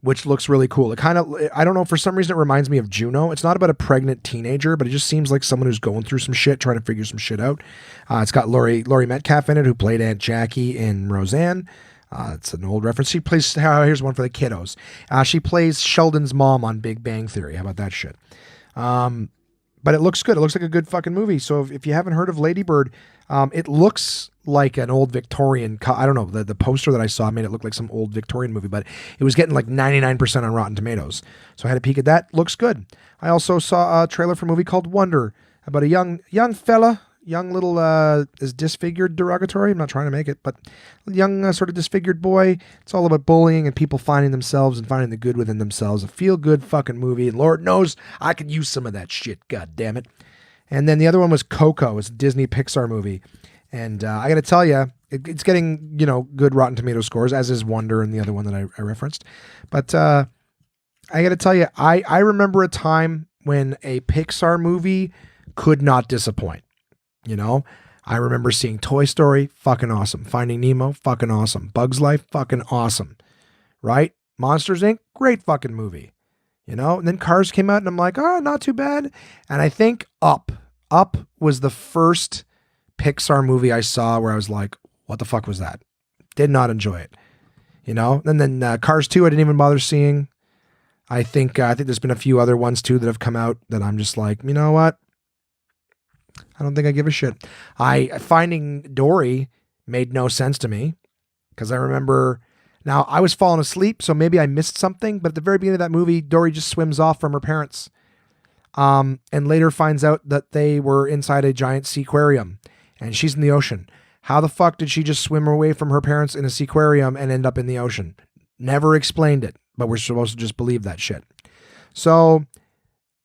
which looks really cool. It kind of, I don't know, for some reason it reminds me of Juno. It's not about a pregnant teenager, but it just seems like someone who's going through some shit, trying to figure some shit out. It's got Laurie Metcalf in it, who played Aunt Jackie in Roseanne. It's an old reference. She plays, here's one for the kiddos. She plays Sheldon's mom on Big Bang Theory. How about that shit? But it looks good. It looks like a good fucking movie. So if you haven't heard of Lady Bird, it looks like an old Victorian, I don't know, the poster that I saw made it look like some old Victorian movie, but it was getting like 99% on Rotten Tomatoes. So I had a peek at that. Looks good. I also saw a trailer for a movie called Wonder about a young fella, young little, is disfigured derogatory? I'm not trying to make it, but young sort of disfigured boy. It's all about bullying and people finding themselves and finding the good within themselves. A feel-good fucking movie, and Lord knows I could use some of that shit, god damn it. And then the other one was Coco. It's a Disney Pixar movie. And I got to tell you, it's getting, good Rotten Tomato scores, as is Wonder and the other one that I referenced. But I got to tell you, I remember a time when a Pixar movie could not disappoint. I remember seeing Toy Story, fucking awesome. Finding Nemo, fucking awesome. Bugs Life, fucking awesome. Right? Monsters, Inc., great fucking movie. And then Cars came out and I'm like, oh, not too bad. And I think Up was the first Pixar movie I saw where I was like, what the fuck was that? Did not enjoy it. And then Cars 2 I didn't even bother seeing. I think there's been a few other ones too that have come out that I'm just like, you know what? I don't think I give a shit. Finding Dory made no sense to me because I remember. Now, I was falling asleep, so maybe I missed something, but at the very beginning of that movie, Dory just swims off from her parents and later finds out that they were inside a giant seaquarium and she's in the ocean. How the fuck did she just swim away from her parents in a seaquarium and end up in the ocean? Never explained it, but we're supposed to just believe that shit. So,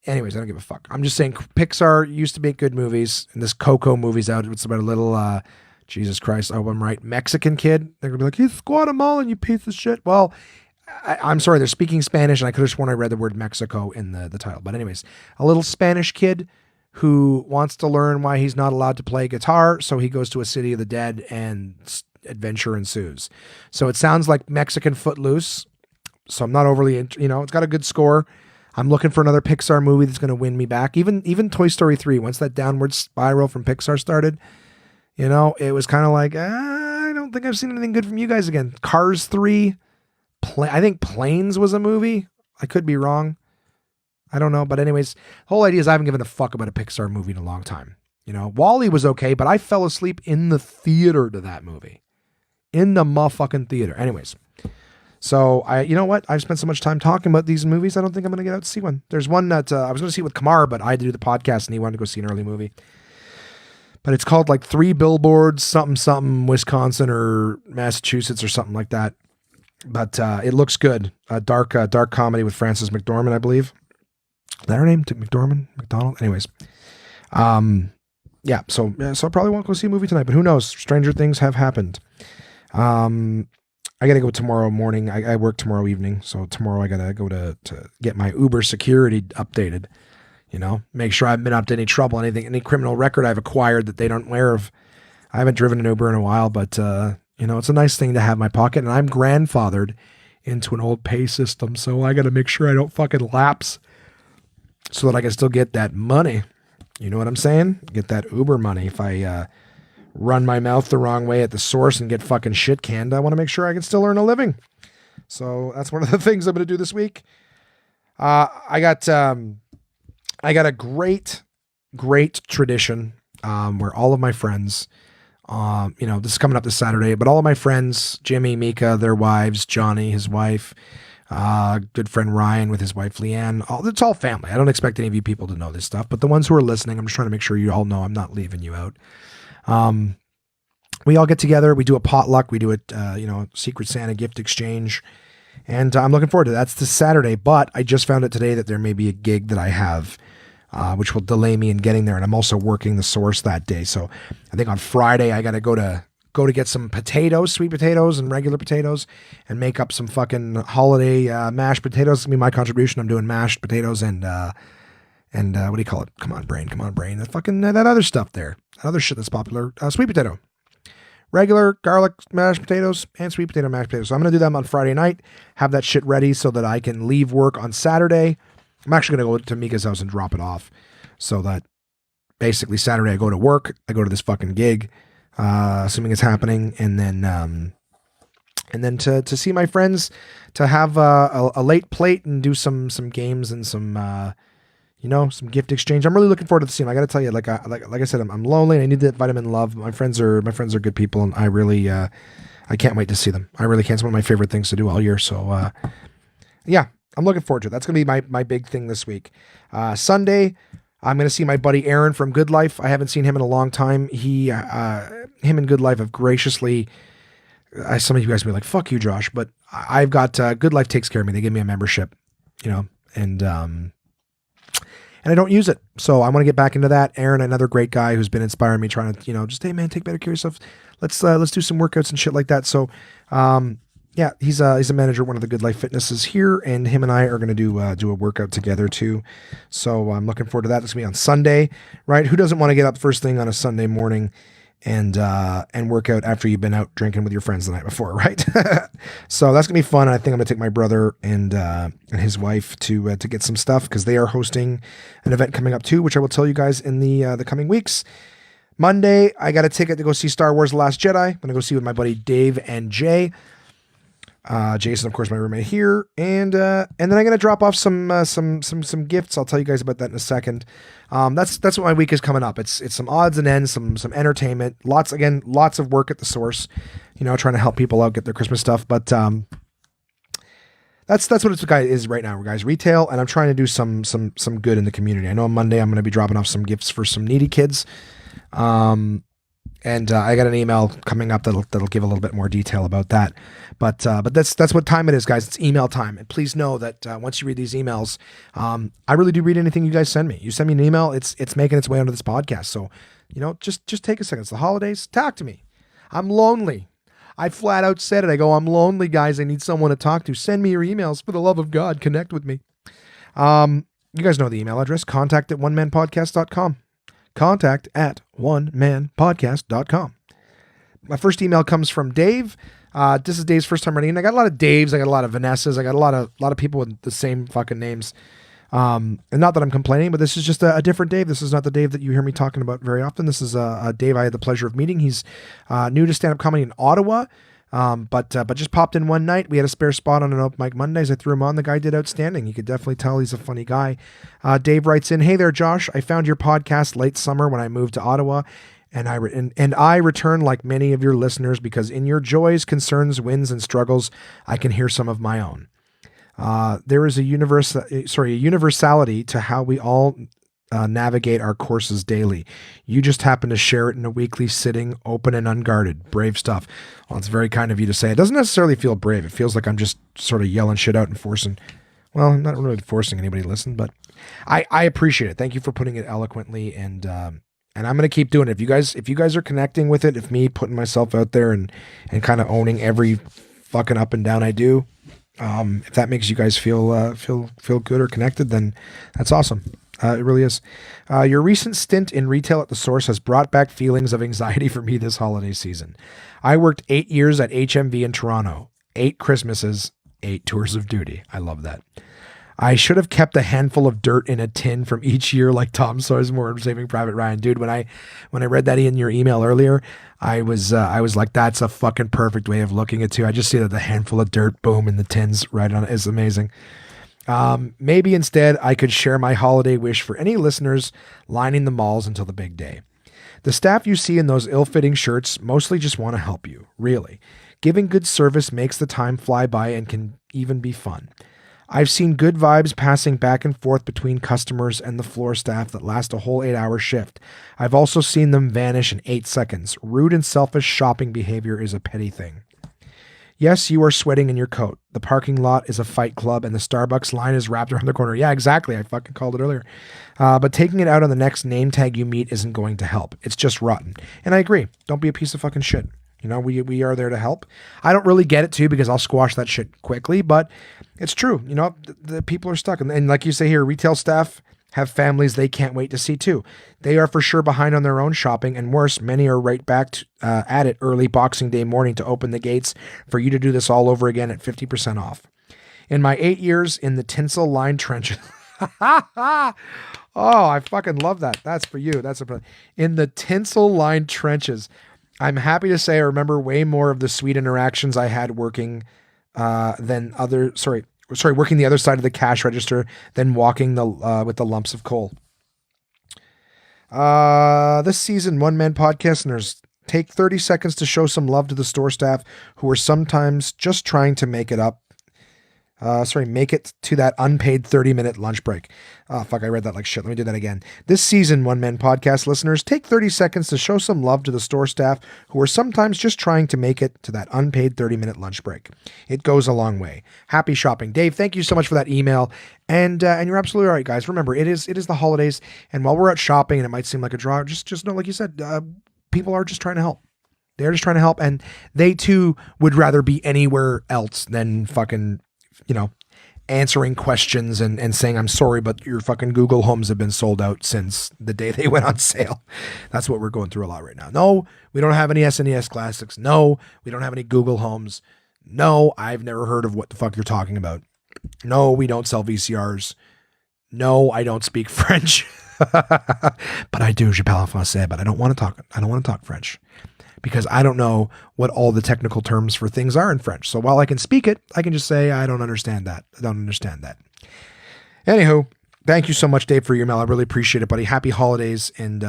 anyways, I don't give a fuck. I'm just saying Pixar used to make good movies, and this Coco movie's out. It's about a little... Jesus Christ, I hope I'm right. Mexican kid. They're going to be like, he's Guatemalan, you piece of shit. Well, I'm sorry, they're speaking Spanish, and I could have sworn I read the word Mexico in the title. But anyways, a little Spanish kid who wants to learn why he's not allowed to play guitar, so he goes to a city of the dead, and adventure ensues. So it sounds like Mexican Footloose, so I'm not overly, it's got a good score. I'm looking for another Pixar movie that's going to win me back. Even Toy Story 3, once that downward spiral from Pixar started, it was kind of like, I don't think I've seen anything good from you guys again. Cars 3, I think Planes was a movie. I could be wrong. I don't know. But anyways, the whole idea is I haven't given a fuck about a Pixar movie in a long time. Wall-E was okay, but I fell asleep in the theater to that movie. In the motherfucking theater. Anyways. So, you know what? I've spent so much time talking about these movies, I don't think I'm going to get out to see one. There's one that I was going to see with Kamar, but I had to do the podcast and he wanted to go see an early movie. But it's called like 3 Billboards, something, Wisconsin or Massachusetts or something like that. But it looks good. A dark comedy with Frances McDormand, I believe. Is that her name? McDonald? Anyways. Yeah, so I probably won't go see a movie tonight, but who knows? Stranger things have happened. I got to go tomorrow morning. I work tomorrow evening. So tomorrow I got to go to get my Uber security updated. Make sure I haven't been up to any trouble, any criminal record I've acquired that they don't aware of. I haven't driven an Uber in a while, but, it's a nice thing to have in my pocket. And I'm grandfathered into an old pay system. So I got to make sure I don't fucking lapse so that I can still get that money. You know what I'm saying? Get that Uber money. If I run my mouth the wrong way at the source and get fucking shit canned, I want to make sure I can still earn a living. So that's one of the things I'm going to do this week. I got a great tradition where all of my friends, this is coming up this Saturday, but all of my friends, Jimmy, Mika, their wives, Johnny, his wife, good friend Ryan with his wife Leanne, it's all family. I don't expect any of you people to know this stuff, but the ones who are listening, I'm just trying to make sure you all know I'm not leaving you out. We all get together, we do a potluck, we do a Secret Santa gift exchange, and I'm looking forward to that. That's this Saturday, but I just found out today that there may be a gig that I have which will delay me in getting there. And I'm also working the source that day. So I think on Friday, I got to go to get some potatoes, sweet potatoes and regular potatoes, and make up some fucking holiday mashed potatoes. It's going to be my contribution. I'm doing mashed potatoes and what do you call it? Come on, brain. That fucking, that other stuff there. That other shit that's popular. Sweet potato. Regular garlic mashed potatoes and sweet potato mashed potatoes. So I'm going to do them on Friday night, have that shit ready so that I can leave work on Saturday. I'm actually going to go to Mika's house and drop it off so that basically Saturday I go to work, I go to this fucking gig, assuming it's happening, and then to see my friends, to have a late plate and do some games and some some gift exchange. I'm really looking forward to the scene. I got to tell you, like I said, I'm lonely and I need that vitamin love. My friends are good people, and I really I can't wait to see them. I really can't. It's one of my favorite things to do all year. So yeah. I'm looking forward to it. That's going to be my big thing this week. Sunday, I'm going to see my buddy Aaron from Good Life. I haven't seen him in a long time. Him and Good Life have graciously, some of you guys will be like, fuck you, Josh, but I've got, Good Life takes care of me. They give me a membership, and I don't use it. So I want to get back into that. Aaron, another great guy who's been inspiring me, trying to, just, hey man, take better care of yourself. Let's do some workouts and shit like that. So, yeah, he's a manager at one of the Good Life Fitnesses here, and him and I are going to do a workout together too. So I'm looking forward to that. It's going to be on Sunday, right? Who doesn't want to get up first thing on a Sunday morning and work out after you've been out drinking with your friends the night before, right? So that's going to be fun. I think I'm going to take my brother and his wife to get some stuff because they are hosting an event coming up too, which I will tell you guys in the coming weeks. Monday, I got a ticket to go see Star Wars The Last Jedi. I'm going to go see with my buddy Dave and Jay. Jason, of course, my roommate here, and then I'm gonna drop off some gifts. I'll tell you guys about that in a second. That's what my week is coming up. It's some odds and ends, some entertainment, lots of work at the source, trying to help people out get their Christmas stuff. But that's what it's is right now, guys. Retail, and I'm trying to do some good in the community. I know on Monday I'm going to be dropping off some gifts for some needy kids. And I got an email coming up that'll give a little bit more detail about that. But that's what time it is, guys. It's email time. And please know that once you read these emails, I really do read anything you guys send me. You send me an email, it's making its way onto this podcast. So, just take a second. It's the holidays. Talk to me. I'm lonely. I flat out said it. I go, I'm lonely, guys. I need someone to talk to. Send me your emails. For the love of God, connect with me. You guys know the email address, contact@onemanpodcast.com. contact@onemanpodcast.com. My first email comes from Dave. This is Dave's first time writing in. I got a lot of Daves. I got a lot of Vanessas. I got a lot of people with the same fucking names. And not that I'm complaining, but this is just a different Dave. This is not the Dave that you hear me talking about very often. This is a Dave I had the pleasure of meeting. He's new to stand-up comedy in Ottawa. But just popped in one night. We had a spare spot on an open mic Mondays. I threw him on. The guy did outstanding. You could definitely tell he's a funny guy. Dave writes in, "Hey there, Josh. I found your podcast late summer when I moved to Ottawa, and I return like many of your listeners because in your joys, concerns, wins, and struggles, I can hear some of my own. There is a universality to how we all navigate our courses daily. You just happen to share it in a weekly sitting, open and unguarded. Brave stuff." Well, it's very kind of you to say. It doesn't necessarily feel brave. It feels like I'm just sort of yelling shit out and forcing. Well, I'm not really forcing anybody to listen, but I appreciate it. Thank you for putting it eloquently, and I'm going to keep doing it. If you guys are connecting with it, if me putting myself out there and kind of owning every fucking up and down I do, if that makes you guys feel good or connected, then that's awesome. It really is. Your recent stint in retail at the source has brought back feelings of anxiety for me this holiday season. I worked 8 years at HMV in Toronto, 8 Christmases, 8 tours of duty. I love that. I should have kept a handful of dirt in a tin from each year like Tom Sizemore in Saving Private Ryan. Dude, when I read that in your email earlier, I was like, that's a fucking perfect way of looking at it too. I just see that the handful of dirt, boom, in the tins right on it is amazing. Maybe instead I could share my holiday wish for any listeners lining the malls until the big day. The staff you see in those ill-fitting shirts mostly just want to help you, really. Giving good service makes the time fly by and can even be fun. I've seen good vibes passing back and forth between customers and the floor staff that last a whole 8-hour shift. I've also seen them vanish in 8 seconds. Rude and selfish shopping behavior is a petty thing. Yes, you are sweating in your coat. The parking lot is a fight club and the Starbucks line is wrapped around the corner. Yeah, exactly. I fucking called it earlier. But taking it out on the next name tag you meet isn't going to help. It's just rotten. And I agree. Don't be a piece of fucking shit. We are there to help. I don't really get it too because I'll squash that shit quickly, but it's true. The people are stuck. And like you say here, retail staff have families they can't wait to see too. They are for sure behind on their own shopping, and worse, many are right back at it early Boxing Day morning to open the gates for you to do this all over again at 50% off. In my 8 years in the Tinsel-Lined trenches, oh, I fucking love that. That's for you. In the Tinsel-Lined trenches, I'm happy to say I remember way more of the sweet interactions I had working working the other side of the cash register than walking with the lumps of coal. This season, One Man Podcast listeners, take 30 seconds to show some love to the store staff who are sometimes just trying to make it to that unpaid 30-minute lunch break. Oh, fuck, I read that like shit. Let me do that again. This season, One Man Podcast listeners, take 30 seconds to show some love to the store staff who are sometimes just trying to make it to that unpaid 30-minute lunch break. It goes a long way. Happy shopping. Dave, thank you so much for that email. And you're absolutely right, guys. Remember, it is the holidays, and while we're out shopping and it might seem like a draw, just know, like you said, people are just trying to help. They're just trying to help, and they too would rather be anywhere else than fucking answering questions and saying, I'm sorry, but your fucking Google Homes have been sold out since the day they went on sale. That's what we're going through a lot right now. No, we don't have any SNES Classics. No, we don't have any Google Homes. No, I've never heard of what the fuck you're talking about. No, we don't sell VCRs. No, I don't speak French. But I do, je parle français, but I don't want to talk French. because I don't know what all the technical terms for things are in French. So while I can speak it, I can just say, I don't understand that. I don't understand that. Anywho, thank you so much, Dave, for your email. I really appreciate it, buddy. Happy holidays, and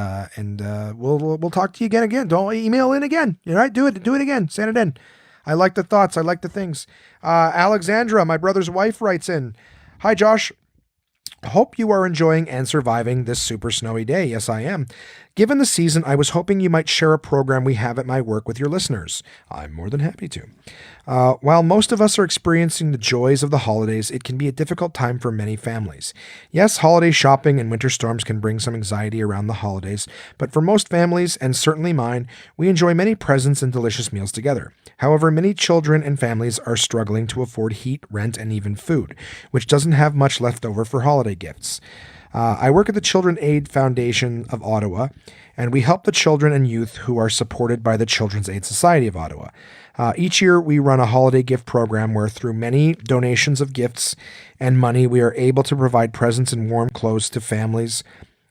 we'll talk to you again. Don't email in again. All right, do it again. Send it in. I like the thoughts. I like the things. Alexandra, my brother's wife, writes in, "Hi, Josh. Hope you are enjoying and surviving this super snowy day." Yes, I am. "Given the season, I was hoping you might share a program we have at my work with your listeners. I'm more than happy to. While most of us are experiencing the joys of the holidays, it can be a difficult time for many families. Yes, holiday shopping and winter storms can bring some anxiety around the holidays, but for most families, and certainly mine, we enjoy many presents and delicious meals together. However, many children and families are struggling to afford heat, rent, and even food, which doesn't have much left over for holiday gifts. I work at the Children Aid Foundation of Ottawa, and we help the children and youth who are supported by the Children's Aid Society of Ottawa. Each year, we run a holiday gift program where through many donations of gifts and money, we are able to provide presents and warm clothes to families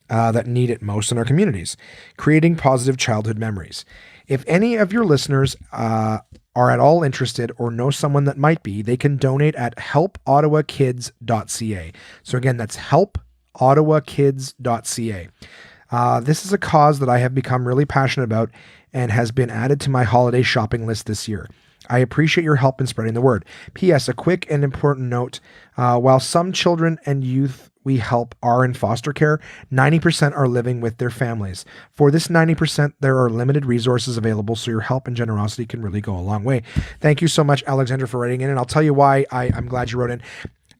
that need it most in our communities, creating positive childhood memories. If any of your listeners are at all interested or know someone that might be, they can donate at helpottawakids.ca. So again, that's helpottawakids.ca. This is a cause that I have become really passionate about and has been added to my holiday shopping list this year. I appreciate your help in spreading the word. P.S. A quick and important note. While some children and youth we help are in foster care, 90% are living with their families. For this 90%, there are limited resources available, so your help and generosity can really go a long way. Thank you so much, Alexandra, for writing in, and I'll tell you why I'm glad you wrote in.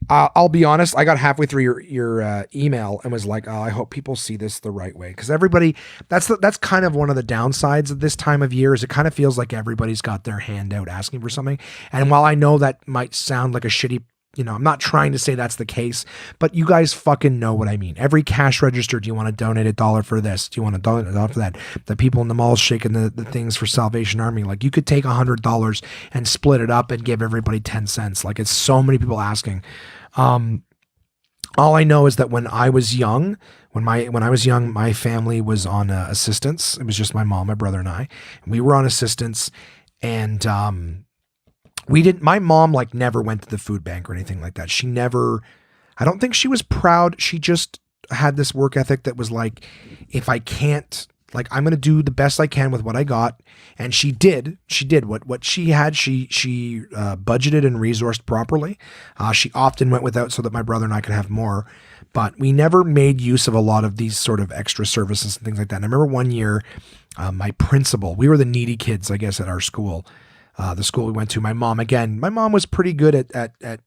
I'll be honest, I got halfway through your email and was like, oh, I hope people see this the right way. Because everybody, that's kind of one of the downsides of this time of year, is it kind of feels like everybody's got their hand out asking for something. And while I know that might sound like a shitty, I'm not trying to say that's the case, but you guys fucking know what I mean. Every cash register, do you want to donate $1 for this? Do you want to donate $1 for that? The people in the malls shaking the things for Salvation Army. Like, you could take $100 and split it up and give everybody 10 cents. Like, it's so many people asking. All I know is that when I was young, my family was on assistance. It was just my mom, my brother, and I. We were on assistance, and my mom never went to the food bank or anything like that. I don't think she was proud. She just had this work ethic that was like, if I can't, I'm going to do the best I can with what I got. And she did what she had. She budgeted and resourced properly. She often went without so that my brother and I could have more, but we never made use of a lot of these sort of extra services and things like that. And I remember one year, my principal, we were the needy kids, I guess, at our school. The school we went to, my mom was pretty good at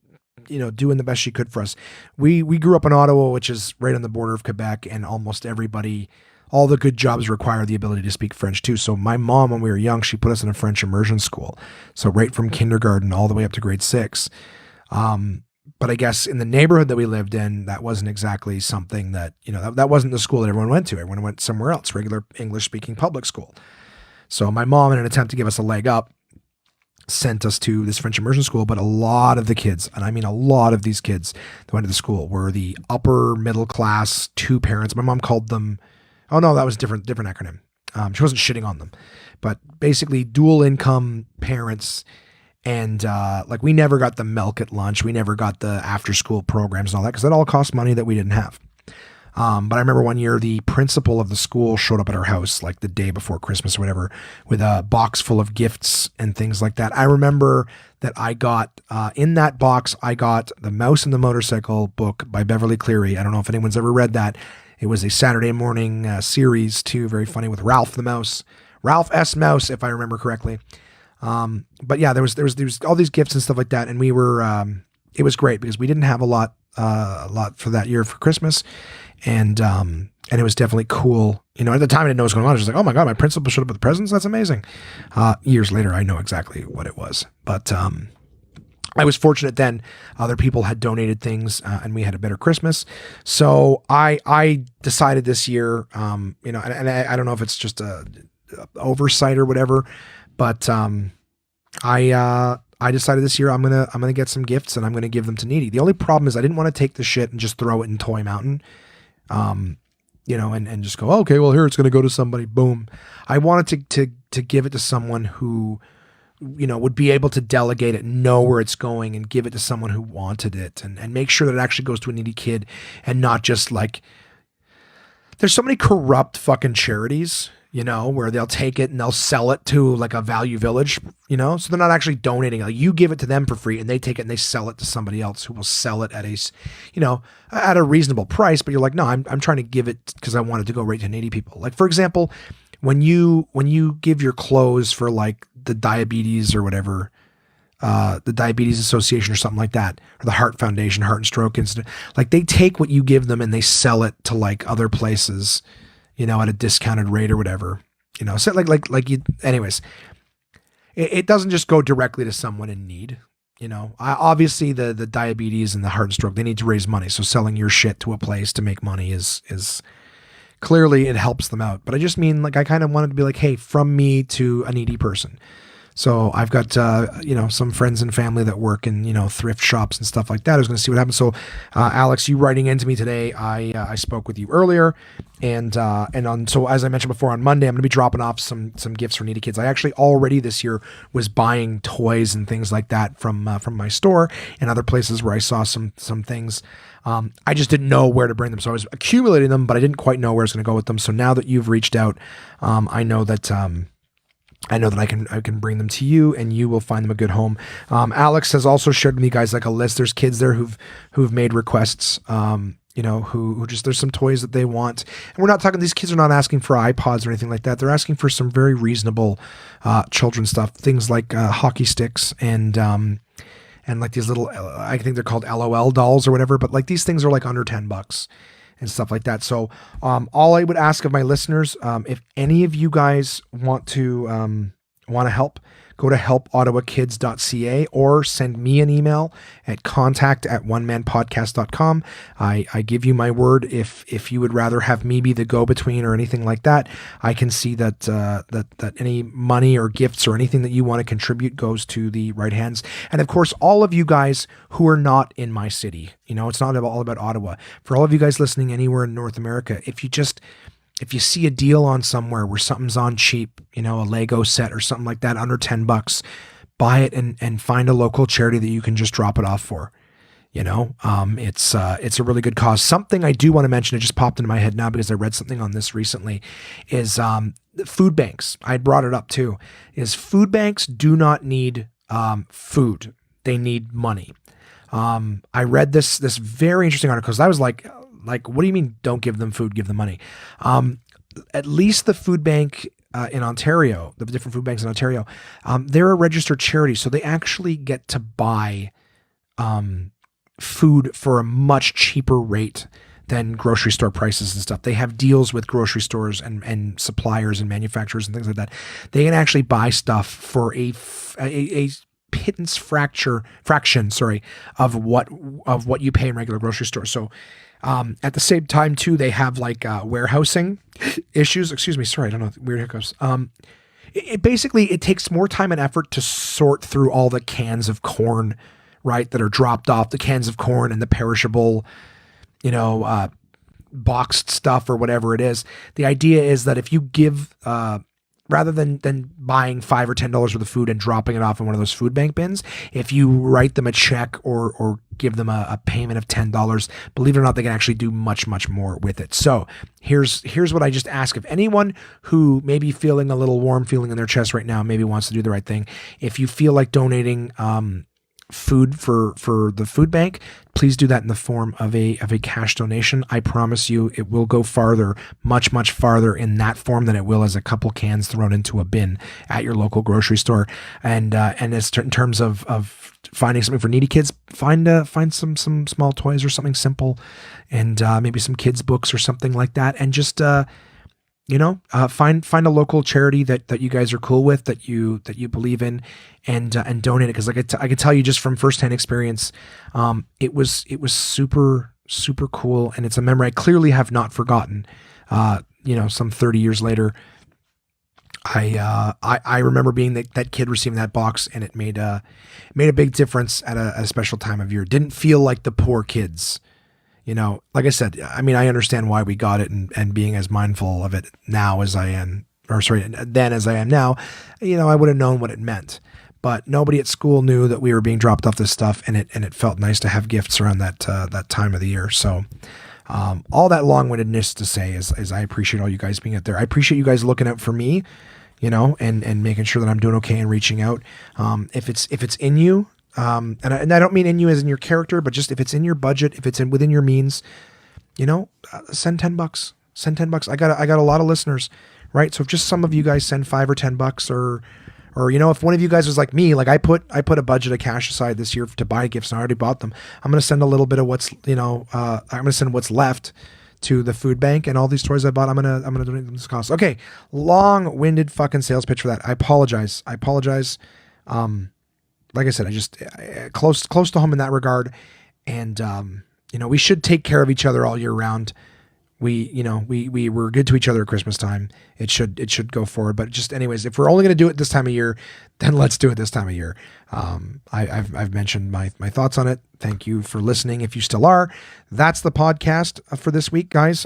doing the best she could for us. We grew up in Ottawa, which is right on the border of Quebec, and almost everybody, all the good jobs require the ability to speak French too. So my mom, when we were young, she put us in a French immersion school. So right from kindergarten all the way up to grade 6. But I guess in the neighborhood that we lived in, that wasn't exactly something that, that wasn't the school that everyone went to. Everyone went somewhere else, regular English speaking public school. So my mom, in an attempt to give us a leg up, sent us to this French immersion school. But a lot of the kids, and I mean a lot of these kids that went to the school, were the upper middle class, 2 parents. My mom called them, oh no, that was a different acronym. She wasn't shitting on them, but basically dual income parents. And we never got the milk at lunch. We never got the after school programs and all that, because that all cost money that we didn't have. But I remember one year the principal of the school showed up at our house the day before Christmas or whatever, with a box full of gifts and things like that. I remember that I got, in that box, I got The Mouse and the Motorcycle book by Beverly Cleary. I don't know if anyone's ever read that. It was a Saturday morning series too, very funny, with Ralph the Mouse, Ralph S. Mouse, if I remember correctly. But yeah, there was all these gifts and stuff like that. And we were, it was great because we didn't have a lot for that year for Christmas. And it was definitely cool. At the time I didn't know what was going on. I was just like, oh my God, my principal showed up with presents. That's amazing. Years later, I know exactly what it was, but, I was fortunate then other people had donated things, and we had a better Christmas. So I decided this year, and I don't know if it's just a oversight or whatever, but, I decided this year I'm gonna get some gifts and I'm gonna give them to needy. The only problem is I didn't want to take the shit and just throw it in Toy Mountain. and just go, okay, well, here it's going to go to somebody. Boom. I wanted to give it to someone who, would be able to delegate it, know where it's going, and give it to someone who wanted it, and make sure that it actually goes to a needy kid, and not just like, there's so many corrupt fucking charities, where they'll take it and they'll sell it to like a Value Village, so they're not actually donating. Like, you give it to them for free and they take it and they sell it to somebody else who will sell it at at a reasonable price. But you're like, no, I'm trying to give it because I want it to go right to needy people. Like, for example, when you give your clothes for like the diabetes or whatever, the Diabetes Association or something like that, or the Heart Foundation, Heart and Stroke Institute, like they take what you give them and they sell it to like other places, at a discounted rate or whatever, so anyways, it doesn't just go directly to someone in need. Obviously the diabetes and the heart and stroke, they need to raise money. So selling your shit to a place to make money is clearly, it helps them out. But I just mean, like, I kind of wanted to be like, hey, from me to a needy person. So I've got, some friends and family that work in, thrift shops and stuff like that. I was going to see what happens. So, Alex, you writing into me today, I spoke with you earlier, so as I mentioned before, on Monday, I'm going to be dropping off some gifts for needy kids. I actually already this year was buying toys and things like that from my store and other places where I saw some things. I just didn't know where to bring them. So I was accumulating them, but I didn't quite know where I was going to go with them. So now that you've reached out, I know that I can bring them to you and you will find them a good home. Alex has also shared with me, guys, like a list. There's kids there who've made requests, who just, there's some toys that they want. And we're not talking, these kids are not asking for iPods or anything like that. They're asking for some very reasonable, children's stuff, things like, hockey sticks and like these little, I think they're called LOL dolls or whatever, but like these things are like under $10 and stuff like that. So all I would ask of my listeners, if any of you guys want to help, go to helpottawakids.ca or send me an email at contact@onemanpodcast.com. I give you my word. If you would rather have me be the go-between or anything like that, I can see that that any money or gifts or anything that you want to contribute goes to the right hands. And of course, all of you guys who are not in my city, it's not all about Ottawa. For all of you guys listening anywhere in North America, if you see a deal on somewhere where something's on cheap, a Lego set or something like that under $10, buy it and find a local charity that you can just drop it off for. It's a really good cause. Something I do want to mention, it just popped into my head now because I read something on this recently, is food banks. I brought it up too, is food banks do not need food. They need money. I read this very interesting article because I was like, what do you mean don't give them food, give them money? At least the food bank in Ontario, the different food banks in Ontario, they're a registered charity. So they actually get to buy food for a much cheaper rate than grocery store prices and stuff. They have deals with grocery stores and suppliers and manufacturers and things like that. They can actually buy stuff for a pittance fraction of what you pay in regular grocery stores. So at the same time too, they have like warehousing issues. Excuse me, sorry, I don't know, weird hiccups. It basically takes more time and effort to sort through all the cans of corn, right, that are dropped off, the cans of corn and the perishable, boxed stuff or whatever it is. The idea is that if you give rather than buying $5 or $10 worth of food and dropping it off in one of those food bank bins, if you write them a check or give them a payment of $10, believe it or not, they can actually do much, much more with it. So here's what I just ask of anyone who may be feeling a little warm feeling in their chest right now, maybe wants to do the right thing. If you feel like donating food for the food bank, please do that in the form of a cash donation. I promise you it will go farther, much, much farther in that form than it will as a couple cans thrown into a bin at your local grocery store. And as in terms of finding something for needy kids, find some small toys or something simple, and maybe some kids books or something like that, and just find a local charity that you guys are cool with, that you believe in, and donate it. Because like I can tell you just from firsthand experience, it was super, super cool, and it's a memory I clearly have not forgotten. Some 30 years later, I remember being that kid receiving that box, and it made a big difference at a special time of year. It didn't feel like the poor kids, you know, like I said, I mean, I understand why we got it, and being as mindful of it now as I am, or sorry, then as I am now, you know, I would have known what it meant. But nobody at school knew that we were being dropped off this stuff, and it felt nice to have gifts around that time of the year. So all that long-windedness to say is I appreciate all you guys being out there. I appreciate you guys looking out for me, you know, and making sure that I'm doing okay and reaching out. If it's in you, and I don't mean in you as in your character, but just if it's in your budget, if it's within your means, you know, send $10. Send $10. I got a lot of listeners, right? So if just some of you guys send $5 or $10, or you know, if one of you guys was like me, like I put a budget of cash aside this year to buy gifts, and I already bought them. I'm going to send a little bit of what's, you know, I'm going to send what's left to the food bank, and all these toys I bought, I'm going to donate them to cause. Okay. Long-winded fucking sales pitch for that. I apologize. Like I said, I just close to home in that regard. And, you know, we should take care of each other all year round. We were good to each other at Christmas time. It should go forward. But just anyways, if we're only going to do it this time of year, then let's do it this time of year. I've mentioned my thoughts on it. Thank you for listening. If you still are, that's the podcast for this week, guys.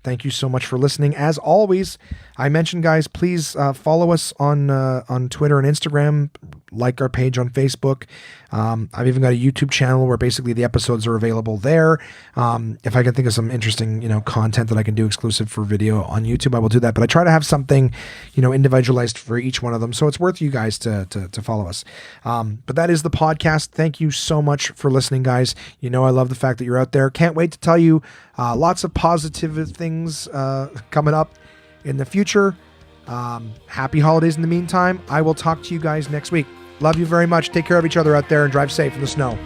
Thank you so much for listening. As always, I mentioned, guys, please follow us on Twitter and Instagram. Like our page on Facebook. I've even got a YouTube channel where basically the episodes are available there. If I can think of some interesting, you know, content that I can do exclusive for video on YouTube, I will do that. But I try to have something, you know, individualized for each one of them, so it's worth you guys to follow us. But that is the podcast. Thank you so much for listening, guys. You know, I love the fact that you're out there. Can't wait to tell you lots of positive things coming up in the future. Happy holidays in the meantime. I will talk to you guys next week. Love you very much. Take care of each other out there and drive safe in the snow.